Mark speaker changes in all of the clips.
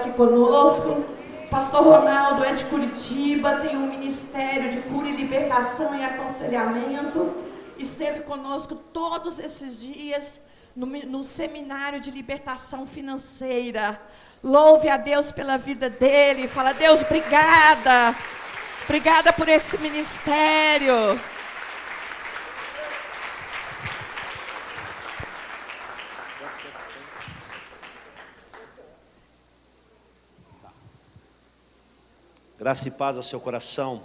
Speaker 1: aqui conosco. Pastor Ronaldo é de Curitiba, tem um ministério de cura e libertação e aconselhamento. Esteve conosco todos esses dias no seminário de libertação financeira. Louve a Deus pela vida dele. Fala, Deus, obrigada. Obrigada por esse ministério.
Speaker 2: Graça e paz ao seu coração.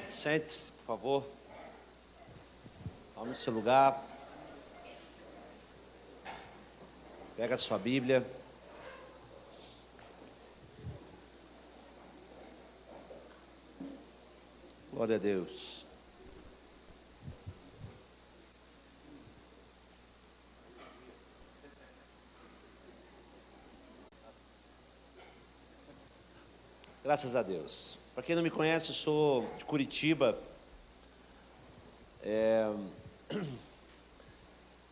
Speaker 2: Sente-se, por favor. Tome o seu lugar. Pega a sua Bíblia. Glória a Deus. Graças a Deus. Para quem não me conhece, eu sou de Curitiba.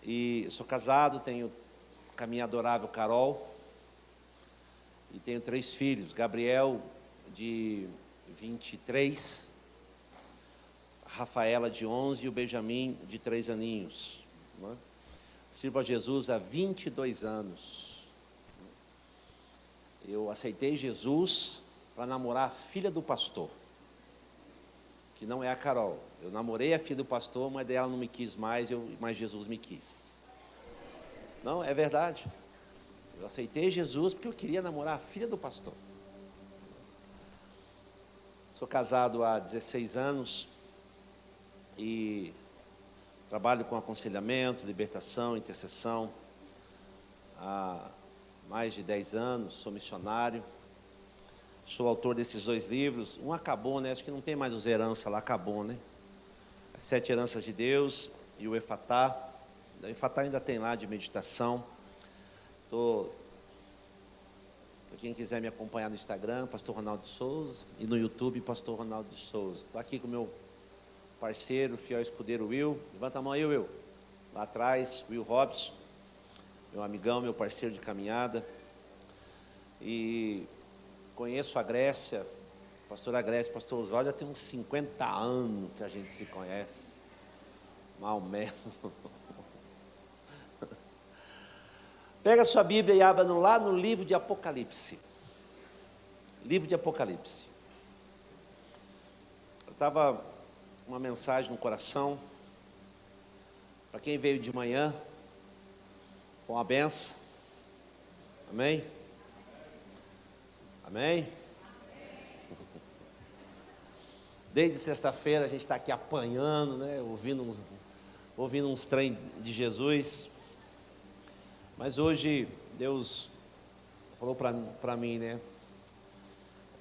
Speaker 2: E sou casado, tenho com a minha adorável Carol. E tenho 3 filhos. Gabriel, de 23. A Rafaela, de 11. E o Benjamin, de 3 aninhos. Sirvo a Jesus há 22 anos. Eu aceitei Jesus para namorar a filha do pastor, que não é a Carol. Eu namorei a filha do pastor, mas ela não me quis mais, mas Jesus me quis. Não, é verdade. Eu aceitei Jesus porque eu queria namorar a filha do pastor. Sou casado há 16 anos e trabalho com aconselhamento, libertação, intercessão há mais de 10 anos, sou missionário. Sou autor desses 2 livros. Um acabou, né? Acho que não tem mais os heranças lá, acabou, né? As 7 heranças de Deus e o Efatá. O Efatá ainda tem lá de meditação. Para quem quiser me acompanhar no Instagram, Pastor Ronaldo de Souza, e no YouTube, Pastor Ronaldo de Souza. Estou aqui com o meu parceiro, fiel escudeiro Will. Levanta a mão aí, Will. Lá atrás, Will Robson, meu amigão, meu parceiro de caminhada. E conheço a Grécia, pastora Grécia, pastor Oswaldo, já tem uns 50 anos que a gente se conhece. Mal menos. Pega a sua Bíblia e abra lá no livro de Apocalipse. Livro de Apocalipse. Eu estava uma mensagem no coração. Para quem veio de manhã, foi uma benção. Amém? Amém? Desde sexta-feira a gente está aqui apanhando, né? ouvindo uns trem de Jesus. Mas hoje Deus falou para mim, né?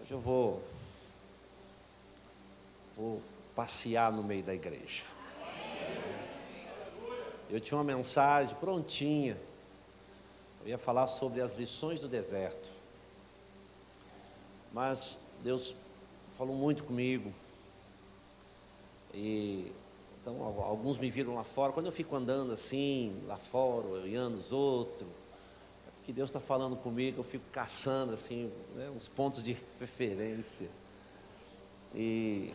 Speaker 2: Hoje eu vou passear no meio da igreja. Eu tinha uma mensagem prontinha. Eu ia falar sobre as lições do deserto. Mas Deus falou muito comigo. E então alguns me viram lá fora. Quando eu fico andando assim, lá fora, olhando os outros, é porque Deus está falando comigo, eu fico caçando assim, né, uns pontos de referência. E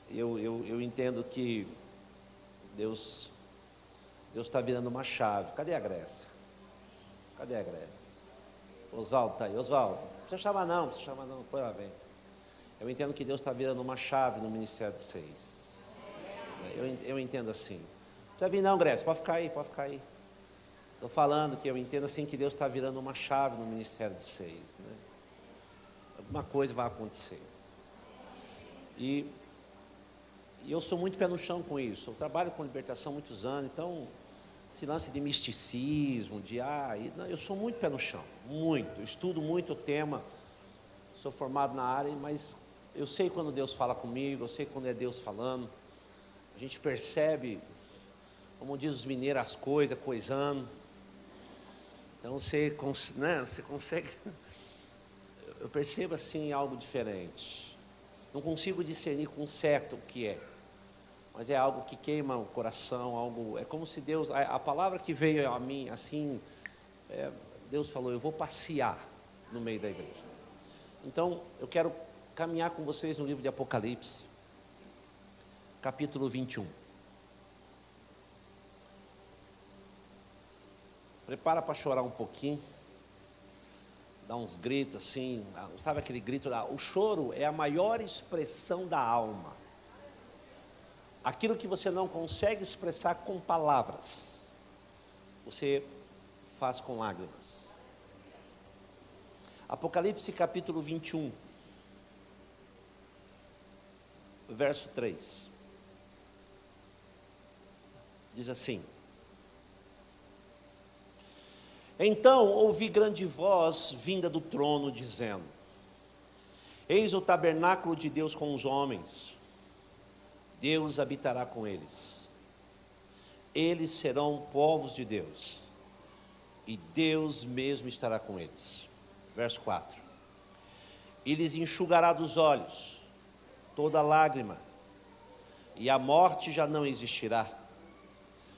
Speaker 2: eu entendo que Deus está virando uma chave. Cadê a Grécia? Cadê a Grécia? Oswaldo está aí. Oswaldo, não precisa chamar não, foi lá, vem. Eu entendo que Deus está virando uma chave no Ministério de 6. Eu entendo assim. Não precisa vir não, Grécia, pode ficar aí. Estou falando que eu entendo assim que Deus está virando uma chave no Ministério de 6. Né? Alguma coisa vai acontecer. E eu sou muito pé no chão com isso. Eu trabalho com libertação há muitos anos, então esse lance de misticismo, eu sou muito pé no chão, muito. Eu estudo muito o tema, sou formado na área, mas eu sei quando Deus fala comigo, eu sei quando é Deus falando. A gente percebe, como diz os mineiros, as coisas, coisando. Então você consegue, eu percebo assim algo diferente. Não consigo discernir com certo o que é, mas é algo que queima o coração, é como se Deus, a palavra que veio a mim, assim, Deus falou, eu vou passear no meio da igreja. Então, eu quero caminhar com vocês no livro de Apocalipse, capítulo 21. Prepara para chorar um pouquinho, dá uns gritos assim, sabe aquele grito? O choro é a maior expressão da alma. Aquilo que você não consegue expressar com palavras, você faz com lágrimas. Apocalipse capítulo 21, verso 3. Diz assim: Então ouvi grande voz vinda do trono, dizendo: Eis o tabernáculo de Deus com os homens, Deus habitará com eles, eles serão povos de Deus, e Deus mesmo estará com eles. Verso 4: E lhes enxugará dos olhos toda lágrima, e a morte já não existirá,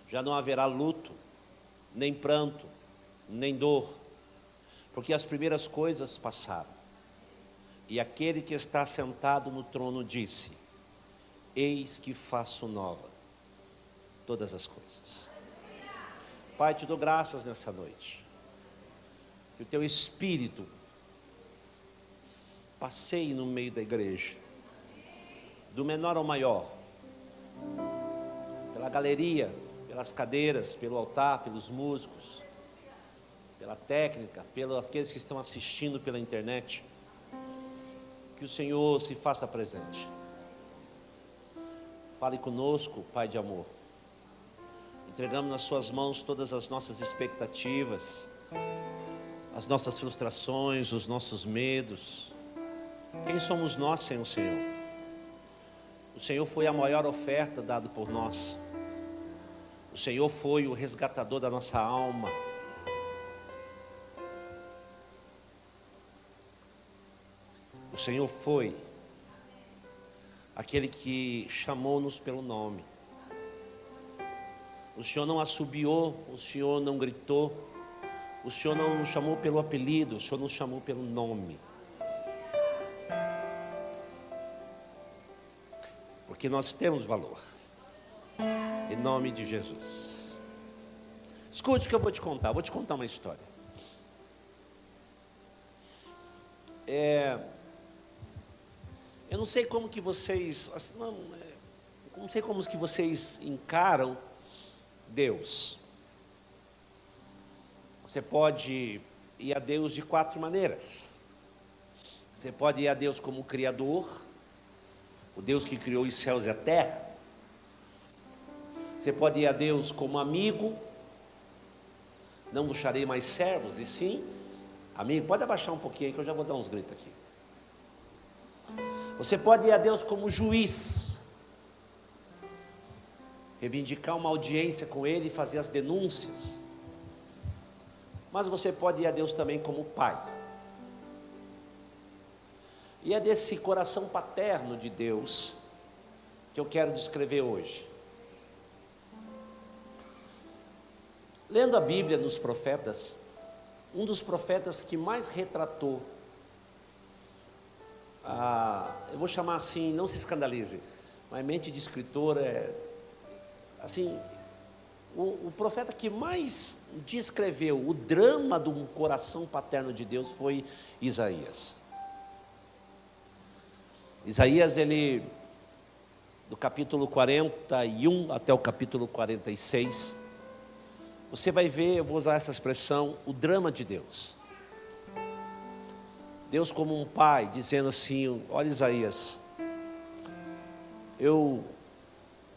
Speaker 2: já não haverá luto, nem pranto, nem dor, porque as primeiras coisas passaram. E aquele que está sentado no trono disse: Eis que faço nova todas as coisas. Pai, te dou graças nessa noite, que o teu Espírito passeie no meio da igreja, do menor ao maior, pela galeria, pelas cadeiras, pelo altar, pelos músicos, pela técnica, pelos aqueles que estão assistindo pela internet. Que o Senhor se faça presente. Fale conosco, Pai de amor. Entregamos nas suas mãos todas as nossas expectativas, as nossas frustrações, os nossos medos. Quem somos nós sem o Senhor? O Senhor foi a maior oferta dada por nós. O Senhor foi o resgatador da nossa alma. O Senhor foi aquele que chamou-nos pelo nome. O Senhor não assobiou, o Senhor não gritou, o Senhor não nos chamou pelo apelido, o Senhor nos chamou pelo nome. Porque nós temos valor. Em nome de Jesus. Escute o que eu vou te contar. Vou te contar uma história. Eu não sei como que vocês, não sei como que vocês encaram Deus. Você pode ir a Deus de 4 maneiras. Você pode ir a Deus como Criador, o Deus que criou os céus e a terra. Você pode ir a Deus como amigo, não vos charei mais servos, e sim, amigo. Pode abaixar um pouquinho aí que eu já vou dar uns gritos aqui. Você pode ir a Deus como juiz, reivindicar uma audiência com Ele e fazer as denúncias. Mas você pode ir a Deus também como pai. E é desse coração paterno de Deus que eu quero descrever hoje. Lendo a Bíblia nos profetas, um dos profetas que mais retratou, eu vou chamar assim, não se escandalize, mas mente de escritor assim, o profeta que mais descreveu o drama do coração paterno de Deus foi Isaías. Isaías, ele, do capítulo 41 até o capítulo 46, você vai ver, eu vou usar essa expressão, o drama de Deus. Deus como um pai, dizendo assim: olha Isaías,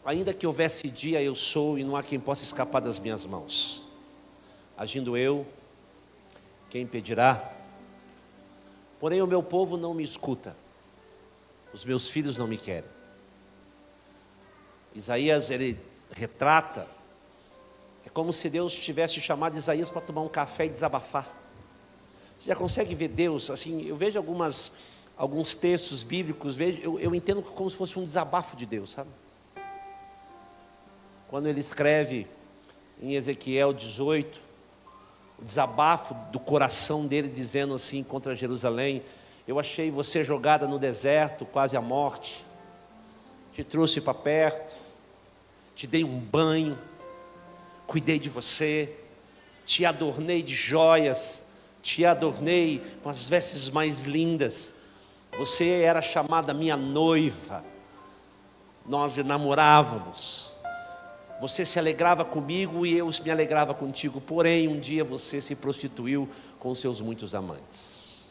Speaker 2: ainda que houvesse dia, eu sou, e não há quem possa escapar das minhas mãos. Agindo eu, quem impedirá? Porém o meu povo não me escuta, os meus filhos não me querem. Isaías, ele retrata, é como se Deus tivesse chamado Isaías para tomar um café e desabafar. Você já consegue ver Deus, assim, eu vejo alguns textos bíblicos, eu entendo como se fosse um desabafo de Deus, sabe? Quando ele escreve em Ezequiel 18, o desabafo do coração dele, dizendo assim contra Jerusalém: eu achei você jogada no deserto, quase à morte, te trouxe para perto, te dei um banho, cuidei de você, te adornei de joias, te adornei com as vestes mais lindas, você era chamada minha noiva, nós namorávamos, você se alegrava comigo e eu me alegrava contigo, porém um dia você se prostituiu com os seus muitos amantes.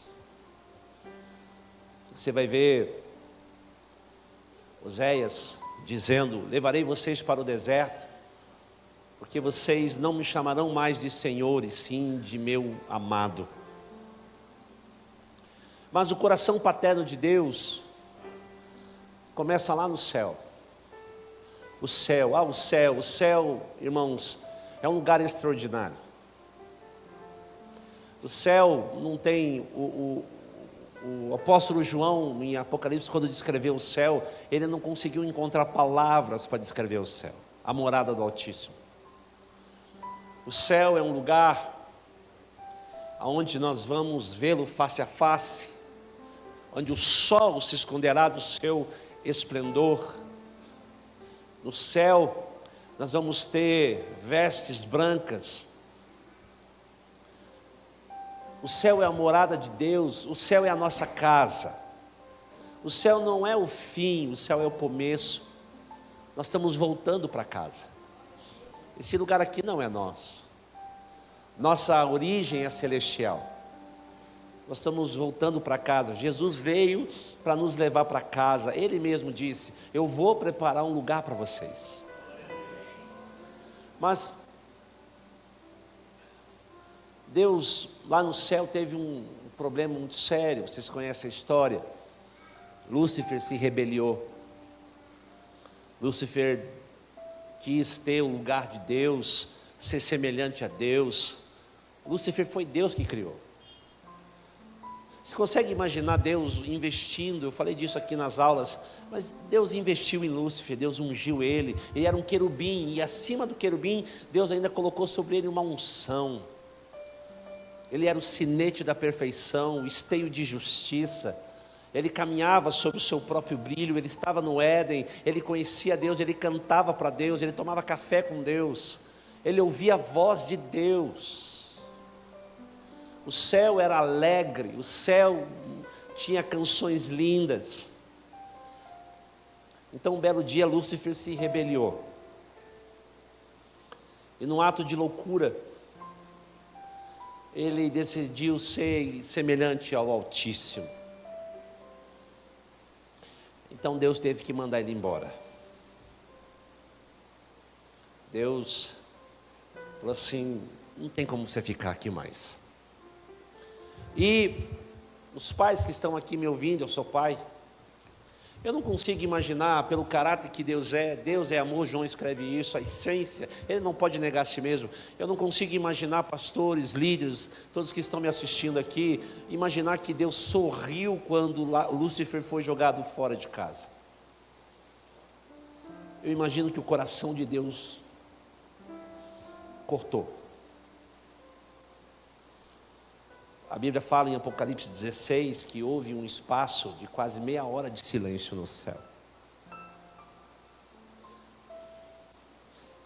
Speaker 2: Você vai ver Oséias dizendo: levarei vocês para o deserto, porque vocês não me chamarão mais de Senhor, e sim de meu amado. Mas o coração paterno de Deus começa lá no céu. O céu, irmãos, é um lugar extraordinário. O céu não tem, o apóstolo João, em Apocalipse, quando descreveu o céu, ele não conseguiu encontrar palavras para descrever o céu, a morada do Altíssimo. O céu é um lugar onde nós vamos vê-lo face a face, onde o sol se esconderá do seu esplendor. No céu nós vamos ter vestes brancas. O céu é a morada de Deus, o céu é a nossa casa. O céu não é o fim, o céu é o começo. Nós estamos voltando para casa. Esse lugar aqui não é nosso. Nossa origem é celestial. Nós estamos voltando para casa. Jesus veio para nos levar para casa. Ele mesmo disse: eu vou preparar um lugar para vocês. Mas Deus lá no céu teve um problema muito sério. Vocês conhecem a história. Lúcifer se rebeliou. Lúcifer quis ter o lugar de Deus, ser semelhante a Deus. Lúcifer foi Deus que criou. Você consegue imaginar Deus investindo? Eu falei disso aqui nas aulas, mas Deus investiu em Lúcifer, Deus ungiu ele era um querubim, e acima do querubim, Deus ainda colocou sobre ele uma unção. Ele era o sinete da perfeição, o esteio de justiça. Ele caminhava sob o seu próprio brilho, ele estava no Éden, ele conhecia Deus, ele cantava para Deus, ele tomava café com Deus, ele ouvia a voz de Deus. O céu era alegre, o céu tinha canções lindas. Então um belo dia Lúcifer se rebeliou, e num ato de loucura, ele decidiu ser semelhante ao Altíssimo. Então Deus teve que mandar ele embora. Deus falou assim: não tem como você ficar aqui mais. E os pais que estão aqui me ouvindo, eu sou pai, eu não consigo imaginar, pelo caráter que Deus é amor, João escreve isso, a essência, ele não pode negar a si mesmo. Eu não consigo imaginar pastores, líderes, todos que estão me assistindo aqui, imaginar que Deus sorriu quando Lúcifer foi jogado fora de casa. Eu imagino que o coração de Deus cortou. A Bíblia fala em Apocalipse 16 que houve um espaço de quase meia hora de silêncio no céu.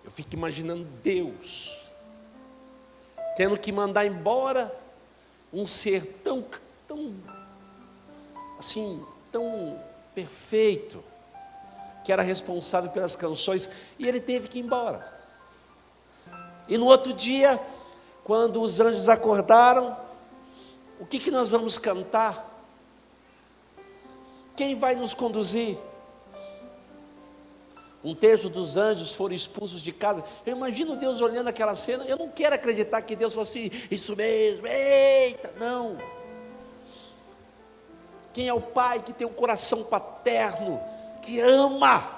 Speaker 2: Eu fico imaginando Deus tendo que mandar embora um ser tão perfeito, que era responsável pelas canções, e ele teve que ir embora. E no outro dia, quando os anjos acordaram, o que nós vamos cantar? Quem vai nos conduzir? Um terço dos anjos foram expulsos de casa. Eu imagino Deus olhando aquela cena. Eu não quero acreditar que Deus fosse isso mesmo, eita, não. Quem é o pai que tem um coração paterno, que ama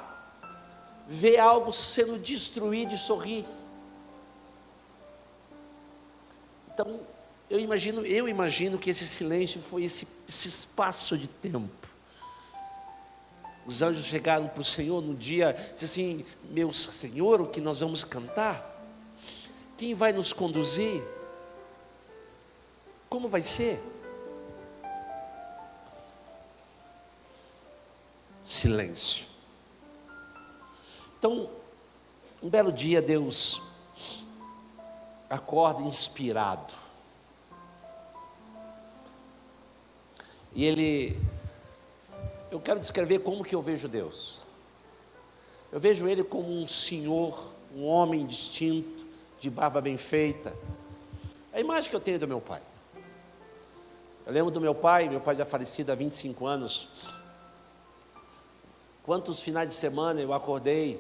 Speaker 2: ver algo sendo destruído e sorrir? Então, eu imagino que esse silêncio foi esse espaço de tempo. Os anjos chegaram para o Senhor no dia, disse assim: meu Senhor, o que nós vamos cantar? Quem vai nos conduzir? Como vai ser? Silêncio. Então, um belo dia Deus acorda inspirado. E eu quero descrever como que eu vejo Deus. Eu vejo Ele como um senhor, um homem distinto, de barba bem feita. É a imagem que eu tenho do meu pai. Eu lembro do meu pai já falecido há 25 anos. Quantos finais de semana eu acordei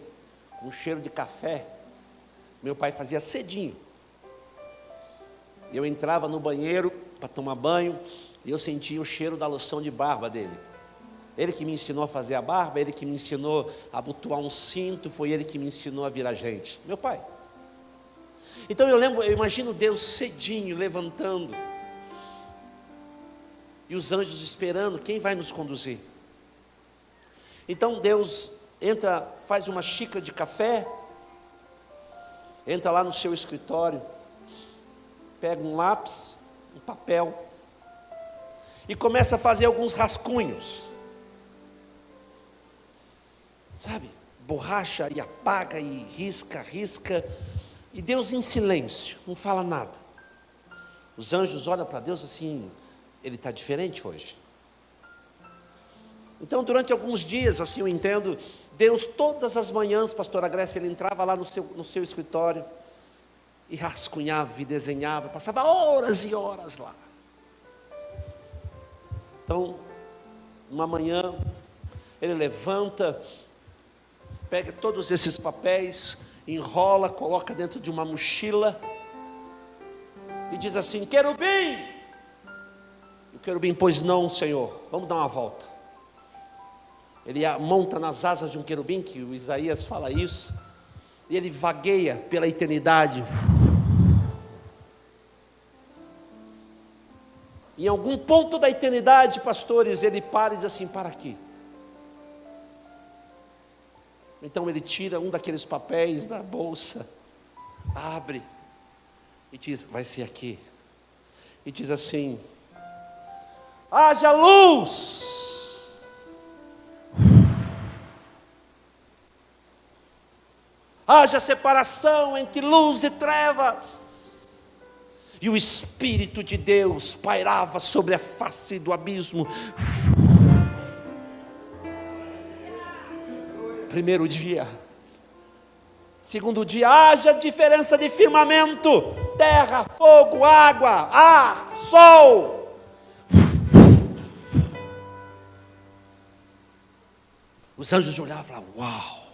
Speaker 2: com um cheiro de café. Meu pai fazia cedinho. Eu entrava no banheiro para tomar banho e eu sentia o cheiro da loção de barba dele. Ele que me ensinou a fazer a barba, ele que me ensinou a abotoar um cinto, foi ele que me ensinou a virar gente. Meu pai. Então eu imagino Deus cedinho, levantando. E os anjos esperando, quem vai nos conduzir? Então Deus entra, faz uma xícara de café, entra lá no seu escritório, pega um lápis, um papel, e começa a fazer alguns rascunhos. Sabe? Borracha e apaga e risca. E Deus em silêncio, não fala nada. Os anjos olham para Deus assim, ele está diferente hoje. Então durante alguns dias, assim eu entendo, Deus todas as manhãs, pastora Grécia, ele entrava lá no seu escritório, e rascunhava e desenhava, passava horas e horas lá. Então, uma manhã, ele levanta, pega todos esses papéis, enrola, coloca dentro de uma mochila, e diz assim: querubim! E o querubim, pois não, Senhor, vamos dar uma volta. Ele monta nas asas de um querubim, que o Isaías fala isso, e ele vagueia pela eternidade. Em algum ponto da eternidade, pastores, ele para e diz assim: para aqui. Então ele tira um daqueles papéis da bolsa, abre e diz: vai ser aqui. E diz assim: haja luz. Haja separação entre luz e trevas. E o Espírito de Deus pairava sobre a face do abismo. Primeiro dia. Segundo dia, haja diferença de firmamento: terra, fogo, água, ar, sol. Os anjos olhavam e falavam: uau,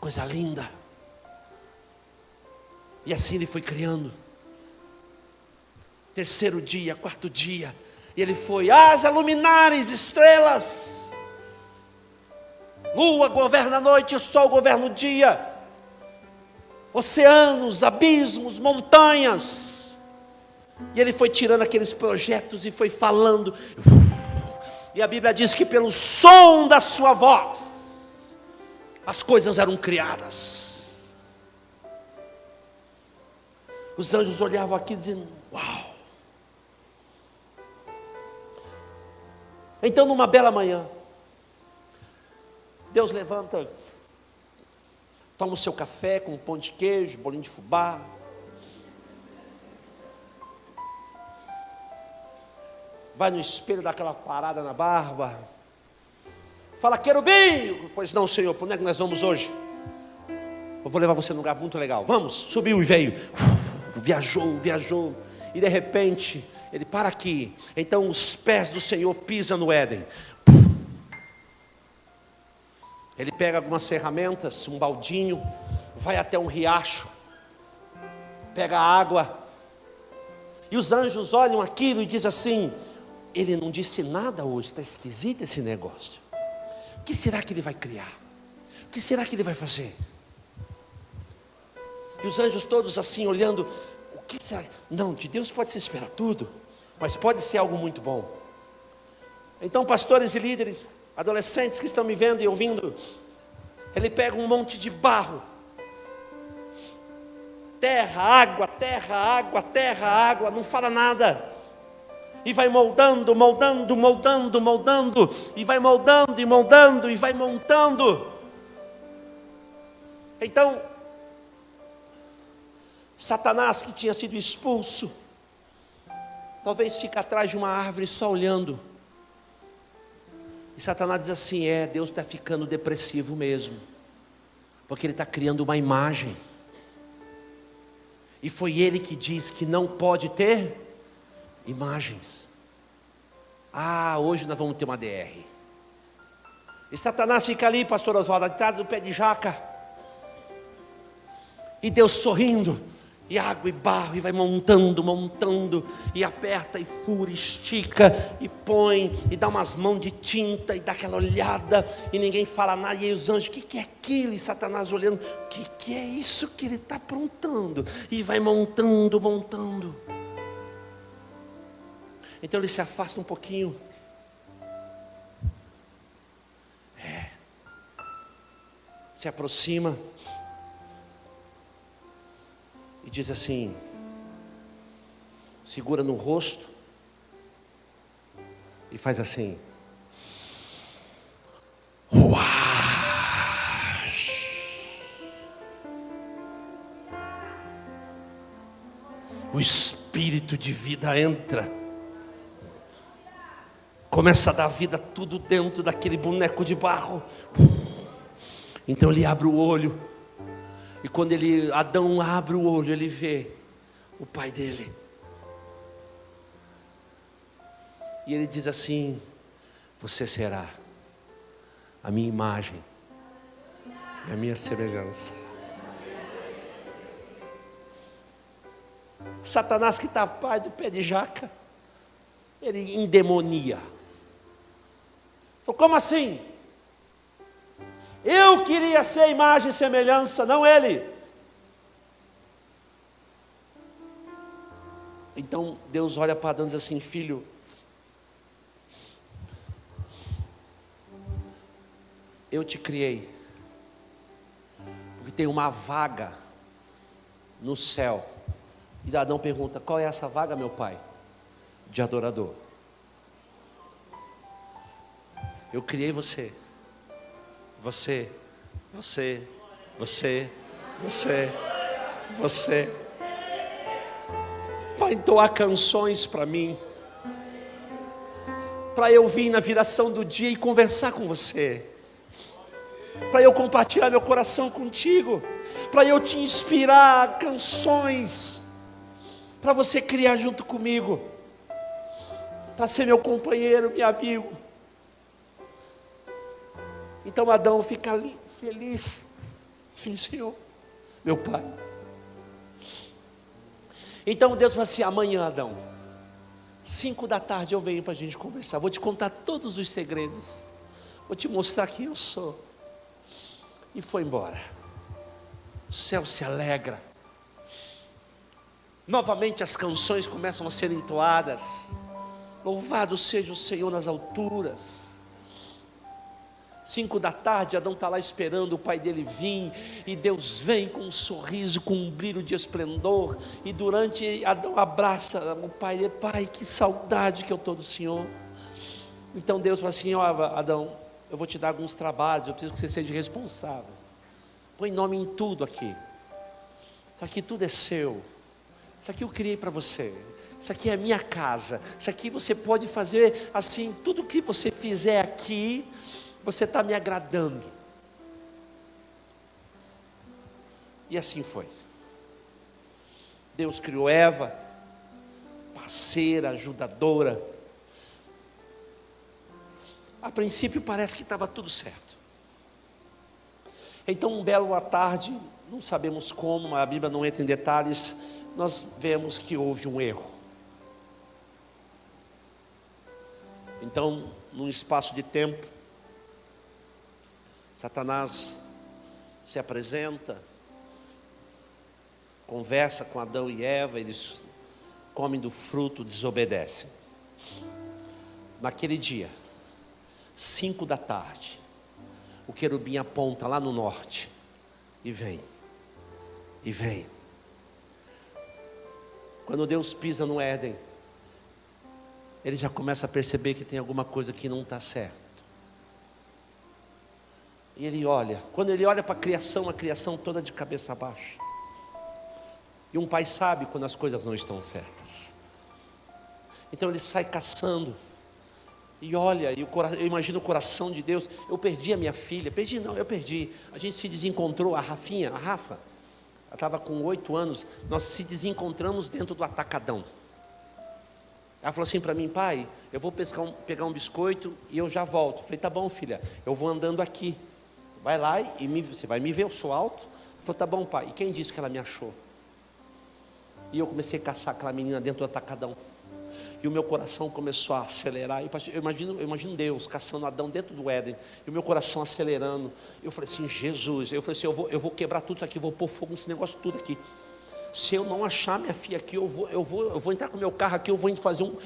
Speaker 2: coisa linda. E assim ele foi criando. Terceiro dia, quarto dia, e ele foi: haja luminares, estrelas. Lua governa a noite, o sol governa o dia. Oceanos, abismos, montanhas. E ele foi tirando aqueles projetos e foi falando. E a Bíblia diz que pelo som da sua voz as coisas eram criadas. Os anjos olhavam aqui dizendo: uau. Então numa bela manhã, Deus levanta, toma o seu café com um pão de queijo, bolinho de fubá. Vai no espelho, dá aquela parada na barba. Fala: querubim! Pois não, Senhor, para onde é que nós vamos hoje? Eu vou levar você num lugar muito legal. Vamos, subiu e veio. Viajou. E de repente, ele para aqui. Então os pés do Senhor pisam no Éden. Ele pega algumas ferramentas, um baldinho, vai até um riacho, pega água, e os anjos olham aquilo e dizem assim: ele não disse nada hoje, está esquisito esse negócio. O que será que ele vai criar? O que será que ele vai fazer? E os anjos todos assim olhando: o que será? Não, de Deus pode se esperar tudo, mas pode ser algo muito bom. Então pastores e líderes, adolescentes que estão me vendo e ouvindo, ele pega um monte de barro, terra, água, não fala nada. E vai moldando, moldando, moldando, moldando. E vai moldando e moldando e vai montando. Então, Satanás, que tinha sido expulso, talvez fica atrás de uma árvore só olhando. E Satanás diz assim: Deus está ficando depressivo mesmo, porque ele está criando uma imagem. E foi ele que diz que não pode ter imagens. Hoje nós vamos ter uma DR. E Satanás fica ali, pastor Oswaldo, atrás do pé de jaca. E Deus sorrindo, e água e barro, e vai montando, montando, e aperta, e fura, e estica, e põe, e dá umas mãos de tinta, e dá aquela olhada, e ninguém fala nada. E aí os anjos: o que é aquilo? E Satanás olhando: o que é isso que ele está aprontando? E vai montando, montando. Então ele se afasta um pouquinho. Se aproxima. E diz assim, segura no rosto. E faz assim. O espírito de vida entra. Começa a dar vida tudo dentro daquele boneco de barro. Então ele abre o olho. E quando Adão abre o olho, ele vê o pai dele. E ele diz assim: você será a minha imagem e a minha semelhança. Satanás, que está pai do pé de jaca, ele endemonia. Falou: como assim? Eu queria ser imagem e semelhança, não ele. Então Deus olha para Adão e diz assim: filho, eu te criei, porque tem uma vaga no céu. E Adão pergunta: qual é essa vaga, meu pai? De adorador. Eu criei você. Você para entoar canções para mim, para eu vir na viração do dia e conversar com você, para eu compartilhar meu coração contigo, para eu te inspirar canções, para você criar junto comigo, para ser meu companheiro, meu amigo. Então Adão fica ali, feliz. Sim, Senhor, meu pai. Então Deus fala assim: amanhã, Adão, 5 da tarde eu venho para a gente conversar. Vou te contar todos os segredos. Vou te mostrar quem eu sou. E foi embora. O céu se alegra. Novamente as canções começam a ser entoadas. Louvado seja o Senhor nas alturas. 5 da tarde, Adão está lá esperando o pai dele vir, e Deus vem com um sorriso, com um brilho de esplendor, e durante Adão abraça o pai dele: pai, que saudade que eu estou do Senhor. Então Deus fala assim: Adão, eu vou te dar alguns trabalhos, eu preciso que você seja responsável. Põe nome em tudo aqui. Isso aqui tudo é seu. Isso aqui eu criei para você. Isso aqui é a minha casa. Isso aqui você pode fazer assim, tudo que você fizer aqui, você está me agradando. E assim foi. Deus criou Eva, parceira, ajudadora. A princípio parece que estava tudo certo. Então um belo à tarde, não sabemos como, a Bíblia não entra em detalhes, nós vemos que houve um erro. Então, num espaço de tempo, Satanás se apresenta, conversa com Adão e Eva, eles comem do fruto, desobedecem. Naquele dia, 5 da tarde, o querubim aponta lá no norte, e vem. Quando Deus pisa no Éden, ele já começa a perceber que tem alguma coisa que não está certo. E ele olha, quando ele olha para a criação toda de cabeça baixa. E um pai sabe quando as coisas não estão certas. Então ele sai caçando. E olha, eu imagino o coração de Deus. Eu perdi a minha filha. Eu perdi. A gente se desencontrou, a Rafa, ela estava com 8 anos. Nós se desencontramos dentro do atacadão. Ela falou assim para mim: pai, eu vou pegar um biscoito e eu já volto. Eu falei: tá bom, filha, eu vou andando aqui. Vai lá e você vai me ver, eu sou alto. Ela falou: tá bom, pai. E quem disse que ela me achou? E eu comecei a caçar aquela menina dentro do atacadão. E o meu coração começou a acelerar. Eu imagino Deus caçando Adão dentro do Éden. E o meu coração acelerando. Eu falei assim: Jesus. Eu falei assim: eu vou quebrar tudo isso aqui. Eu vou pôr fogo nesse negócio tudo aqui. Se eu não achar minha filha aqui, eu vou entrar com o meu carro aqui. Eu vou fazer um...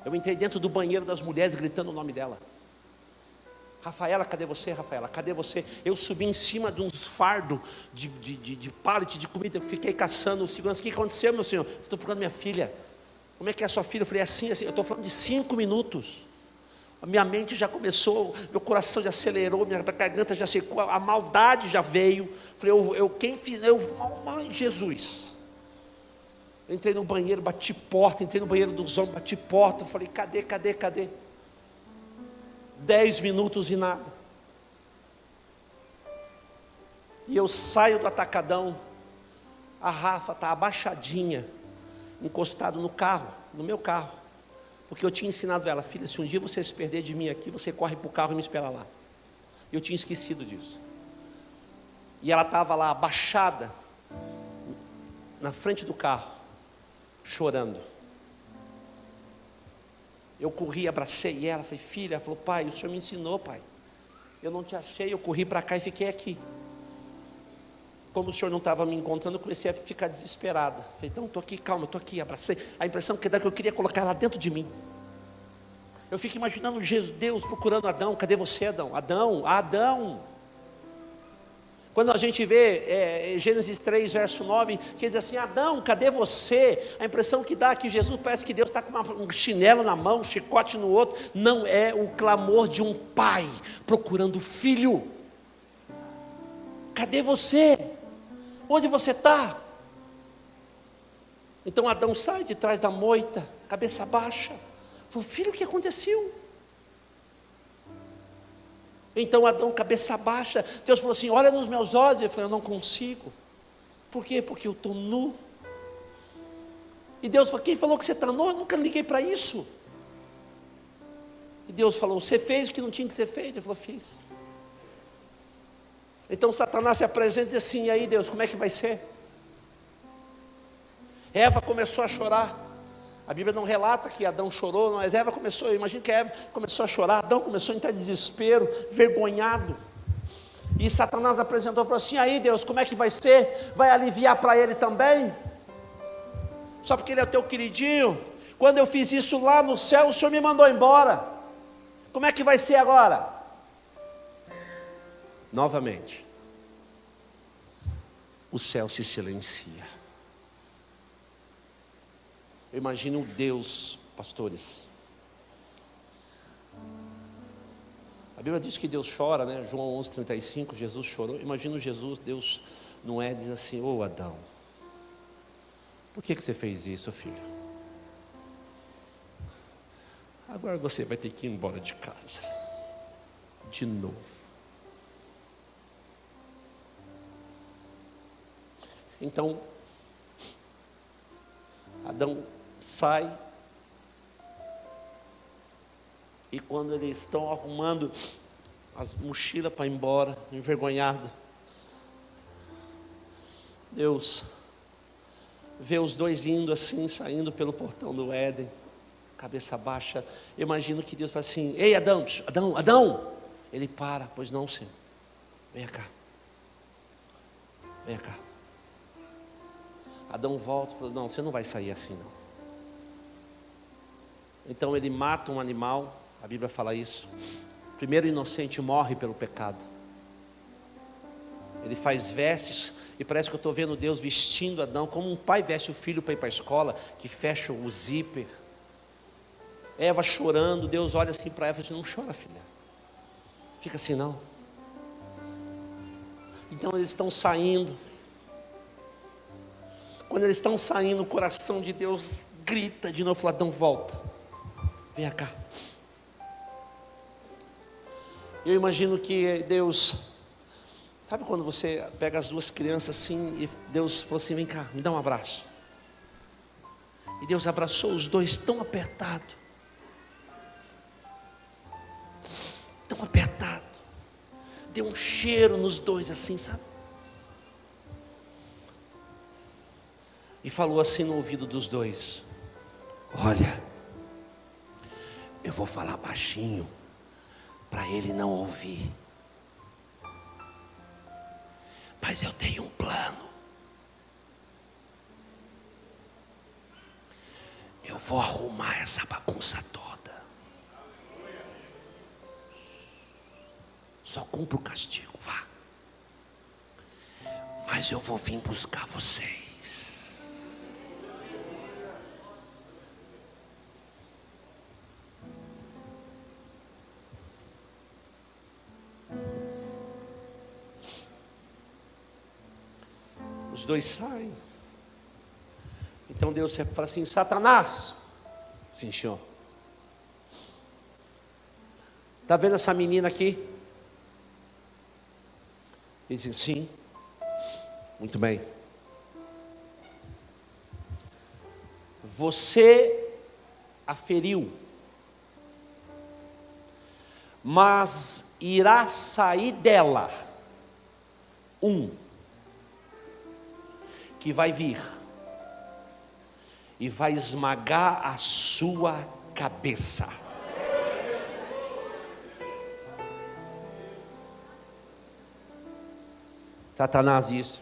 Speaker 2: Eu entrei dentro do banheiro das mulheres gritando o nome dela. Rafaela, cadê você, Rafaela? Cadê você? Eu subi em cima de uns fardos de pallet de comida. Eu fiquei caçando o segurança. O que aconteceu, meu senhor? Estou procurando minha filha. Como é que é a sua filha? Eu falei: assim. Eu estou falando de 5 minutos. A minha mente já começou, meu coração já acelerou, minha garganta já secou, a maldade já veio. Falei: Jesus. Eu entrei no banheiro, bati porta. Entrei no banheiro dos homens, bati porta. Falei: cadê? 10 minutos e nada. E eu saio do atacadão. A Rafa está abaixadinha, encostado no carro, no meu carro. Porque eu tinha ensinado ela: filha, se um dia você se perder de mim aqui, você corre para o carro e me espera lá. Eu tinha esquecido disso. E ela estava lá abaixada, na frente do carro, chorando. Eu corri, abracei ela, falei: filha. Ela falou: pai, o senhor me ensinou, pai. Eu não te achei, eu corri para cá e fiquei aqui. Como o senhor não estava me encontrando, eu comecei a ficar desesperada. Falei: então, estou aqui, calma, estou aqui. Abracei. A impressão que eu queria colocar ela dentro de mim. Eu fico imaginando Deus procurando Adão. Cadê você, Adão? Adão. Quando a gente vê Gênesis 3, verso 9, que diz assim: Adão, cadê você? A impressão que dá é que Jesus, parece que Deus está com um chinelo na mão, um chicote no outro. Não, é o clamor de um pai procurando filho. Cadê você? Onde você está? Então Adão sai de trás da moita, cabeça baixa. Falou: filho, o que aconteceu? Então Adão, cabeça baixa. Deus falou assim: olha nos meus olhos. Eu falei: eu não consigo. Por quê? Porque eu estou nu. E Deus falou: quem falou que você está nu? Eu nunca liguei para isso. E Deus falou: você fez o que não tinha que ser feito. Ele falou: fiz. Então Satanás se apresenta e diz assim: e aí, Deus, como é que vai ser? Eva começou a chorar. A Bíblia não relata que Adão chorou, mas Eva começou, eu imagino que Eva começou a chorar. Adão começou a entrar em desespero, vergonhado. E Satanás apresentou e falou assim: aí, Deus, como é que vai ser? Vai aliviar para ele também? Só porque ele é teu queridinho? Quando eu fiz isso lá no céu, o Senhor me mandou embora. Como é que vai ser agora? Novamente, o céu se silencia. Eu imagino Deus, pastores. A Bíblia diz que Deus chora, né? João 11:35, Jesus chorou. Imagino Jesus, Deus não é, diz assim: ô Adão, por que você fez isso, filho? Agora você vai ter que ir embora de casa, de novo. Então, Adão sai, e quando eles estão arrumando as mochilas para ir embora, envergonhado, Deus vê os dois indo assim, saindo pelo portão do Éden, cabeça baixa. Eu imagino que Deus fala assim: ei, Adão, Adão. Ele para: pois não, Senhor, venha cá. Adão volta e falou: não, você não vai sair assim não. Então ele mata um animal, a Bíblia fala isso. Primeiro inocente morre pelo pecado. Ele faz vestes, e parece que eu estou vendo Deus vestindo Adão, como um pai veste o filho para ir para a escola, que fecha o zíper. Eva chorando, Deus olha assim para Eva e diz: não chora, filha, fica assim não. Então eles estão saindo. Quando eles estão saindo, o coração de Deus grita de novo: Adão, volta, vem cá. Eu imagino que Deus, sabe quando você pega as duas crianças assim, e Deus falou assim: vem cá, me dá um abraço. E Deus abraçou os dois tão apertado, tão apertado, deu um cheiro nos dois assim, sabe? E falou assim no ouvido dos dois: olha, eu vou falar baixinho, para ele não ouvir, mas eu tenho um plano. Eu vou arrumar essa bagunça toda. Só cumpra o castigo, vá. Mas eu vou vir buscar vocês. Os dois saem. Então Deus fala assim: Satanás, sim, senhor, está vendo essa menina aqui? Ele diz: sim. Muito bem. Você a feriu, mas irá sair dela um que vai vir e vai esmagar a sua cabeça. Satanás disse: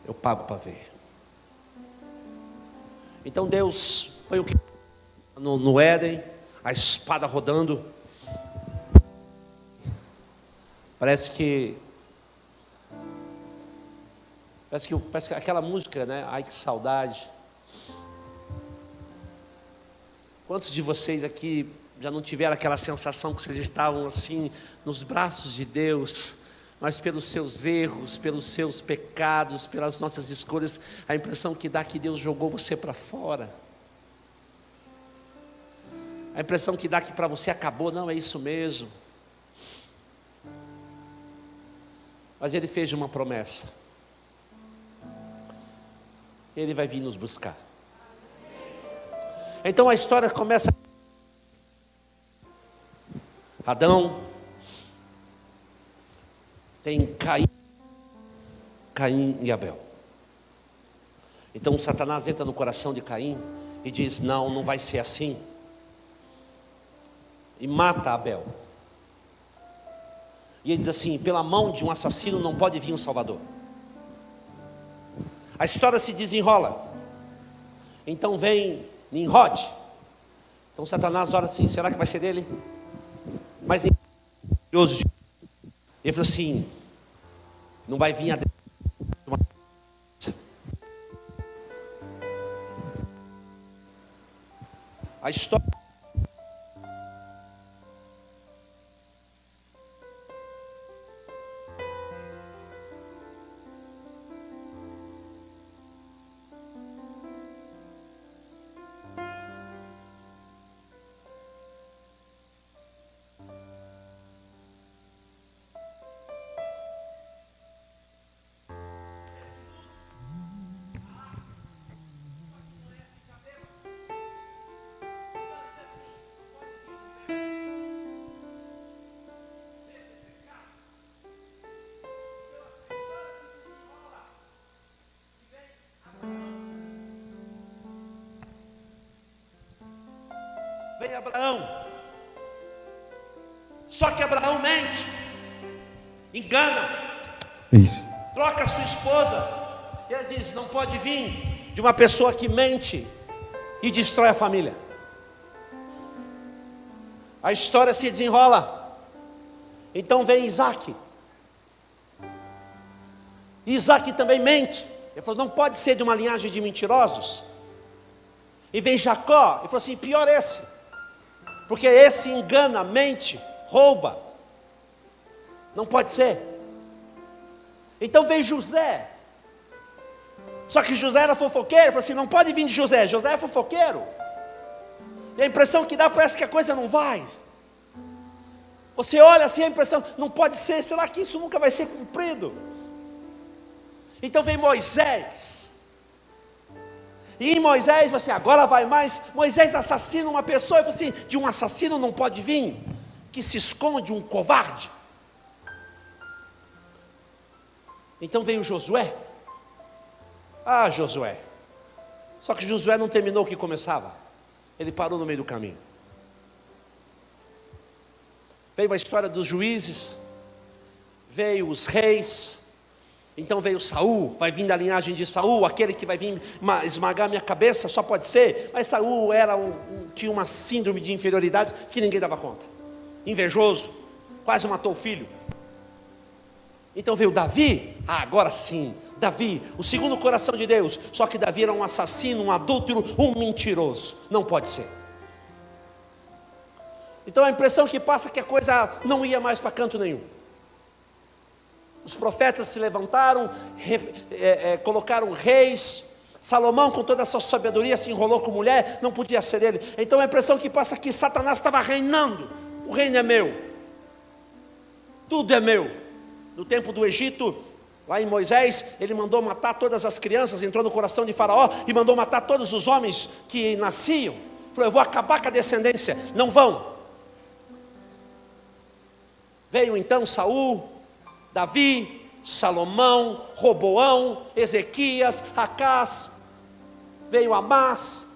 Speaker 2: eu pago para ver. Então Deus põe o que no Éden, a espada rodando. Parece que aquela música, né? Ai, que saudade. Quantos de vocês aqui já não tiveram aquela sensação que vocês estavam assim nos braços de Deus, mas pelos seus erros, pelos seus pecados, pelas nossas escolhas, a impressão que dá que Deus jogou você para fora? A impressão que dá que para você acabou. Não, é isso mesmo. Mas Ele fez uma promessa: Ele vai vir nos buscar. Então a história começa. Adão tem Caim e Abel. Então Satanás entra no coração de Caim e diz: não, não vai ser assim. E mata Abel. E ele diz assim: pela mão de um assassino não pode vir um salvador. A história se desenrola. Então vem Nimrod. Então Satanás ora assim: será que vai ser dele? Mas ele falou assim: não vai vir a história. Vem Abraão. Só que Abraão mente, engana,
Speaker 3: Isso.
Speaker 2: troca a sua esposa. E ele diz: não pode vir de uma pessoa que mente e destrói a família. A história se desenrola. Então vem Isaac. Isaac também mente. Ele falou, não pode ser de uma linhagem de mentirosos. E vem Jacó, e falou assim, pior esse. Porque esse engana, mente, rouba. Não pode ser. Então vem José. Só que José era fofoqueiro, ele falou assim, não pode vir de José, José é fofoqueiro. E a impressão que dá, parece que a coisa não vai. Você olha assim, a impressão, não pode ser, será que isso nunca vai ser cumprido? Então vem Moisés. E em Moisés, você agora vai mais. Moisés assassina uma pessoa, e falou assim, de um assassino não pode vir, que se esconde um covarde. Então veio Josué. Ah, Josué. Só que Josué não terminou o que começava. Ele parou no meio do caminho. Veio a história dos juízes, veio os reis, então veio Saul, vai vir da linhagem de Saul, aquele que vai vir esmagar minha cabeça, só pode ser. Mas Saul tinha uma síndrome de inferioridade que ninguém dava conta. Invejoso, quase matou o filho. Então veio Davi, agora sim, Davi, o segundo coração de Deus. Só que Davi era um assassino, um adúltero, um mentiroso. Não pode ser. Então a impressão que passa é que a coisa não ia mais para canto nenhum. Os profetas se levantaram, colocaram reis. Salomão, com toda a sua sabedoria, se enrolou com mulher, não podia ser ele. Então a impressão que passa é que Satanás estava reinando. O reino é meu, tudo é meu. No tempo do Egito, lá em Moisés, ele mandou matar todas as crianças, entrou no coração de Faraó e mandou matar todos os homens que nasciam. Falou, eu vou acabar com a descendência. Não vão. Veio então Saul, Davi, Salomão, Roboão, Ezequias, Acás, veio Amás,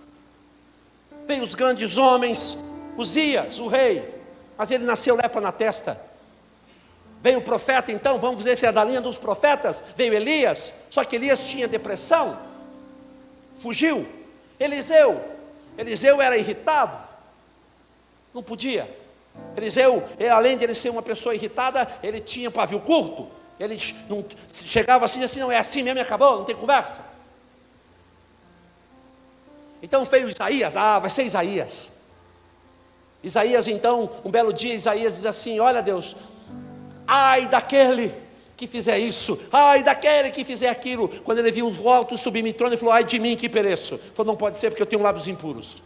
Speaker 2: veio os grandes homens, Uzias, o rei, mas ele nasceu lepra na testa. Veio o profeta então, vamos dizer se é da linha dos profetas, veio Elias, só que Elias tinha depressão, fugiu. Eliseu era irritado, não podia. Eliseu, além de ele ser uma pessoa irritada, ele tinha pavio curto. Ele não chegava assim, não, é assim mesmo e acabou, não tem conversa. Então veio Isaías, vai ser Isaías. Isaías então, um belo dia, Isaías diz assim, olha Deus, ai daquele que fizer isso, ai daquele que fizer aquilo. Quando ele viu o alto subir trono, ele falou, ai de mim que pereço. Ele falou, não pode ser porque eu tenho lábios impuros.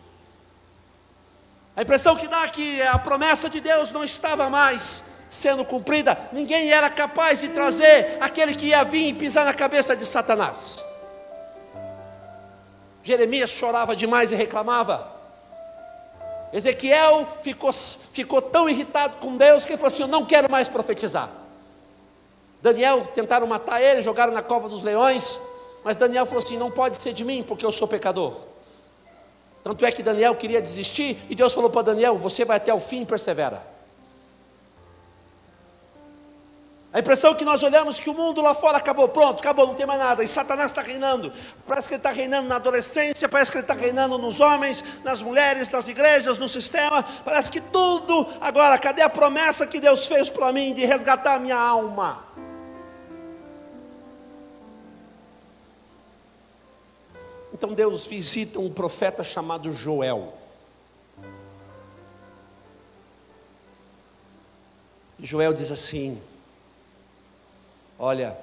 Speaker 2: A impressão que dá é que a promessa de Deus não estava mais sendo cumprida. Ninguém era capaz de trazer aquele que ia vir e pisar na cabeça de Satanás. Jeremias chorava demais e reclamava. Ezequiel ficou tão irritado com Deus que ele falou assim, eu não quero mais profetizar. Daniel, tentaram matar ele, jogaram na cova dos leões, mas Daniel falou assim, não pode ser de mim porque eu sou pecador. Tanto é que Daniel queria desistir, e Deus falou para Daniel, você vai até o fim e persevera. A impressão é que nós olhamos que o mundo lá fora acabou, pronto, acabou, não tem mais nada, e Satanás está reinando. Parece que ele está reinando na adolescência, parece que ele está reinando nos homens, nas mulheres, nas igrejas, no sistema. Parece que tudo, agora, cadê a promessa que Deus fez para mim de resgatar a minha alma? Então Deus visita um profeta chamado Joel. E Joel diz assim, olha,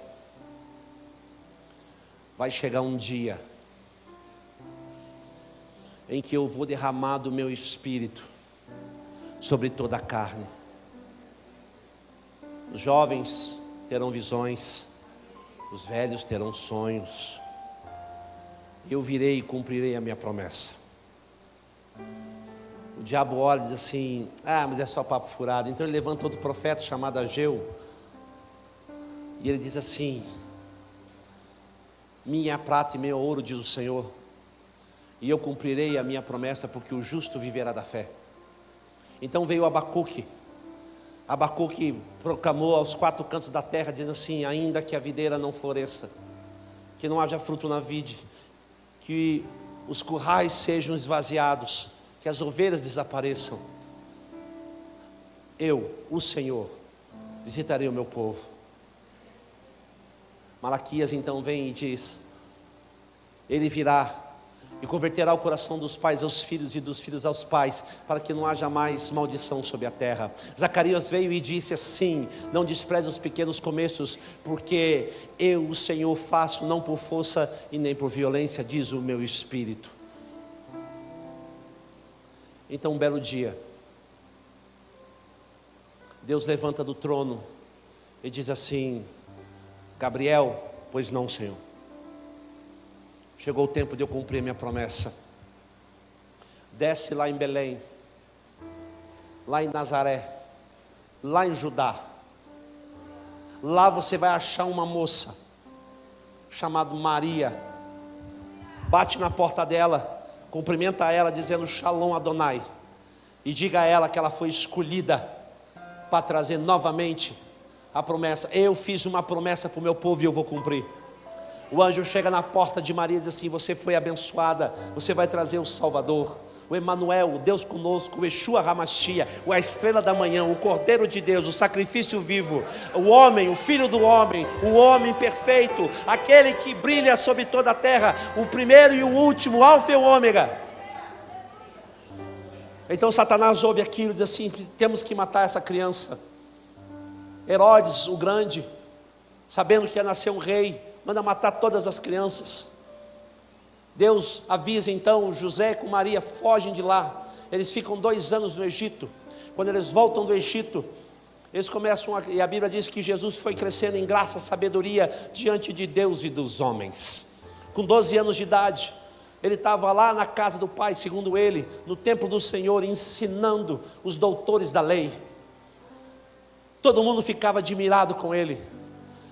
Speaker 2: vai chegar um dia em que eu vou derramar do meu espírito sobre toda a carne. Os jovens terão visões, os velhos terão sonhos. Eu virei e cumprirei a minha promessa. O diabo olha e diz assim, mas é só papo furado. Então ele levanta outro profeta chamado Ageu, e ele diz assim, minha prata e meu ouro, diz o Senhor, e eu cumprirei a minha promessa, porque o justo viverá da fé. Então veio Abacuque proclamou aos quatro cantos da terra, dizendo assim, ainda que a videira não floresça, que não haja fruto na vide, que os currais sejam esvaziados, que as ovelhas desapareçam, eu, o Senhor, visitarei o meu povo. Malaquias então vem e diz: Ele virá e converterá o coração dos pais aos filhos e dos filhos aos pais, para que não haja mais maldição sobre a terra. Zacarias veio e disse assim: não despreze os pequenos começos, porque eu, o Senhor, faço não por força e nem por violência, diz o meu Espírito. Então um belo dia, Deus levanta do trono e diz assim: Gabriel, pois não, Senhor. Chegou o tempo de eu cumprir minha promessa. Desce lá em Belém, lá em Nazaré, lá em Judá. Lá você vai achar uma moça chamada Maria. Bate na porta dela, cumprimenta ela dizendo Shalom Adonai, e diga a ela que ela foi escolhida para trazer novamente a promessa. Eu fiz uma promessa para o meu povo e eu vou cumprir. O anjo chega na porta de Maria e diz assim: você foi abençoada, você vai trazer o Salvador, o Emanuel, o Deus conosco, o Yeshua Hamashia, a estrela da manhã, o Cordeiro de Deus, o sacrifício vivo, o homem, o Filho do homem, o homem perfeito, aquele que brilha sobre toda a terra, o primeiro e o último, o Alfa e o Ômega. Então Satanás ouve aquilo e diz assim: temos que matar essa criança. Herodes o grande, sabendo que ia nascer um rei, manda matar todas as crianças. Deus avisa então, José com Maria fogem de lá. Eles ficam 2 anos no Egito. Quando eles voltam do Egito, eles começam e a Bíblia diz que Jesus foi crescendo em graça, sabedoria diante de Deus e dos homens. Com 12 anos de idade, ele estava lá na casa do Pai, segundo ele, no templo do Senhor, ensinando os doutores da lei. Todo mundo ficava admirado com ele.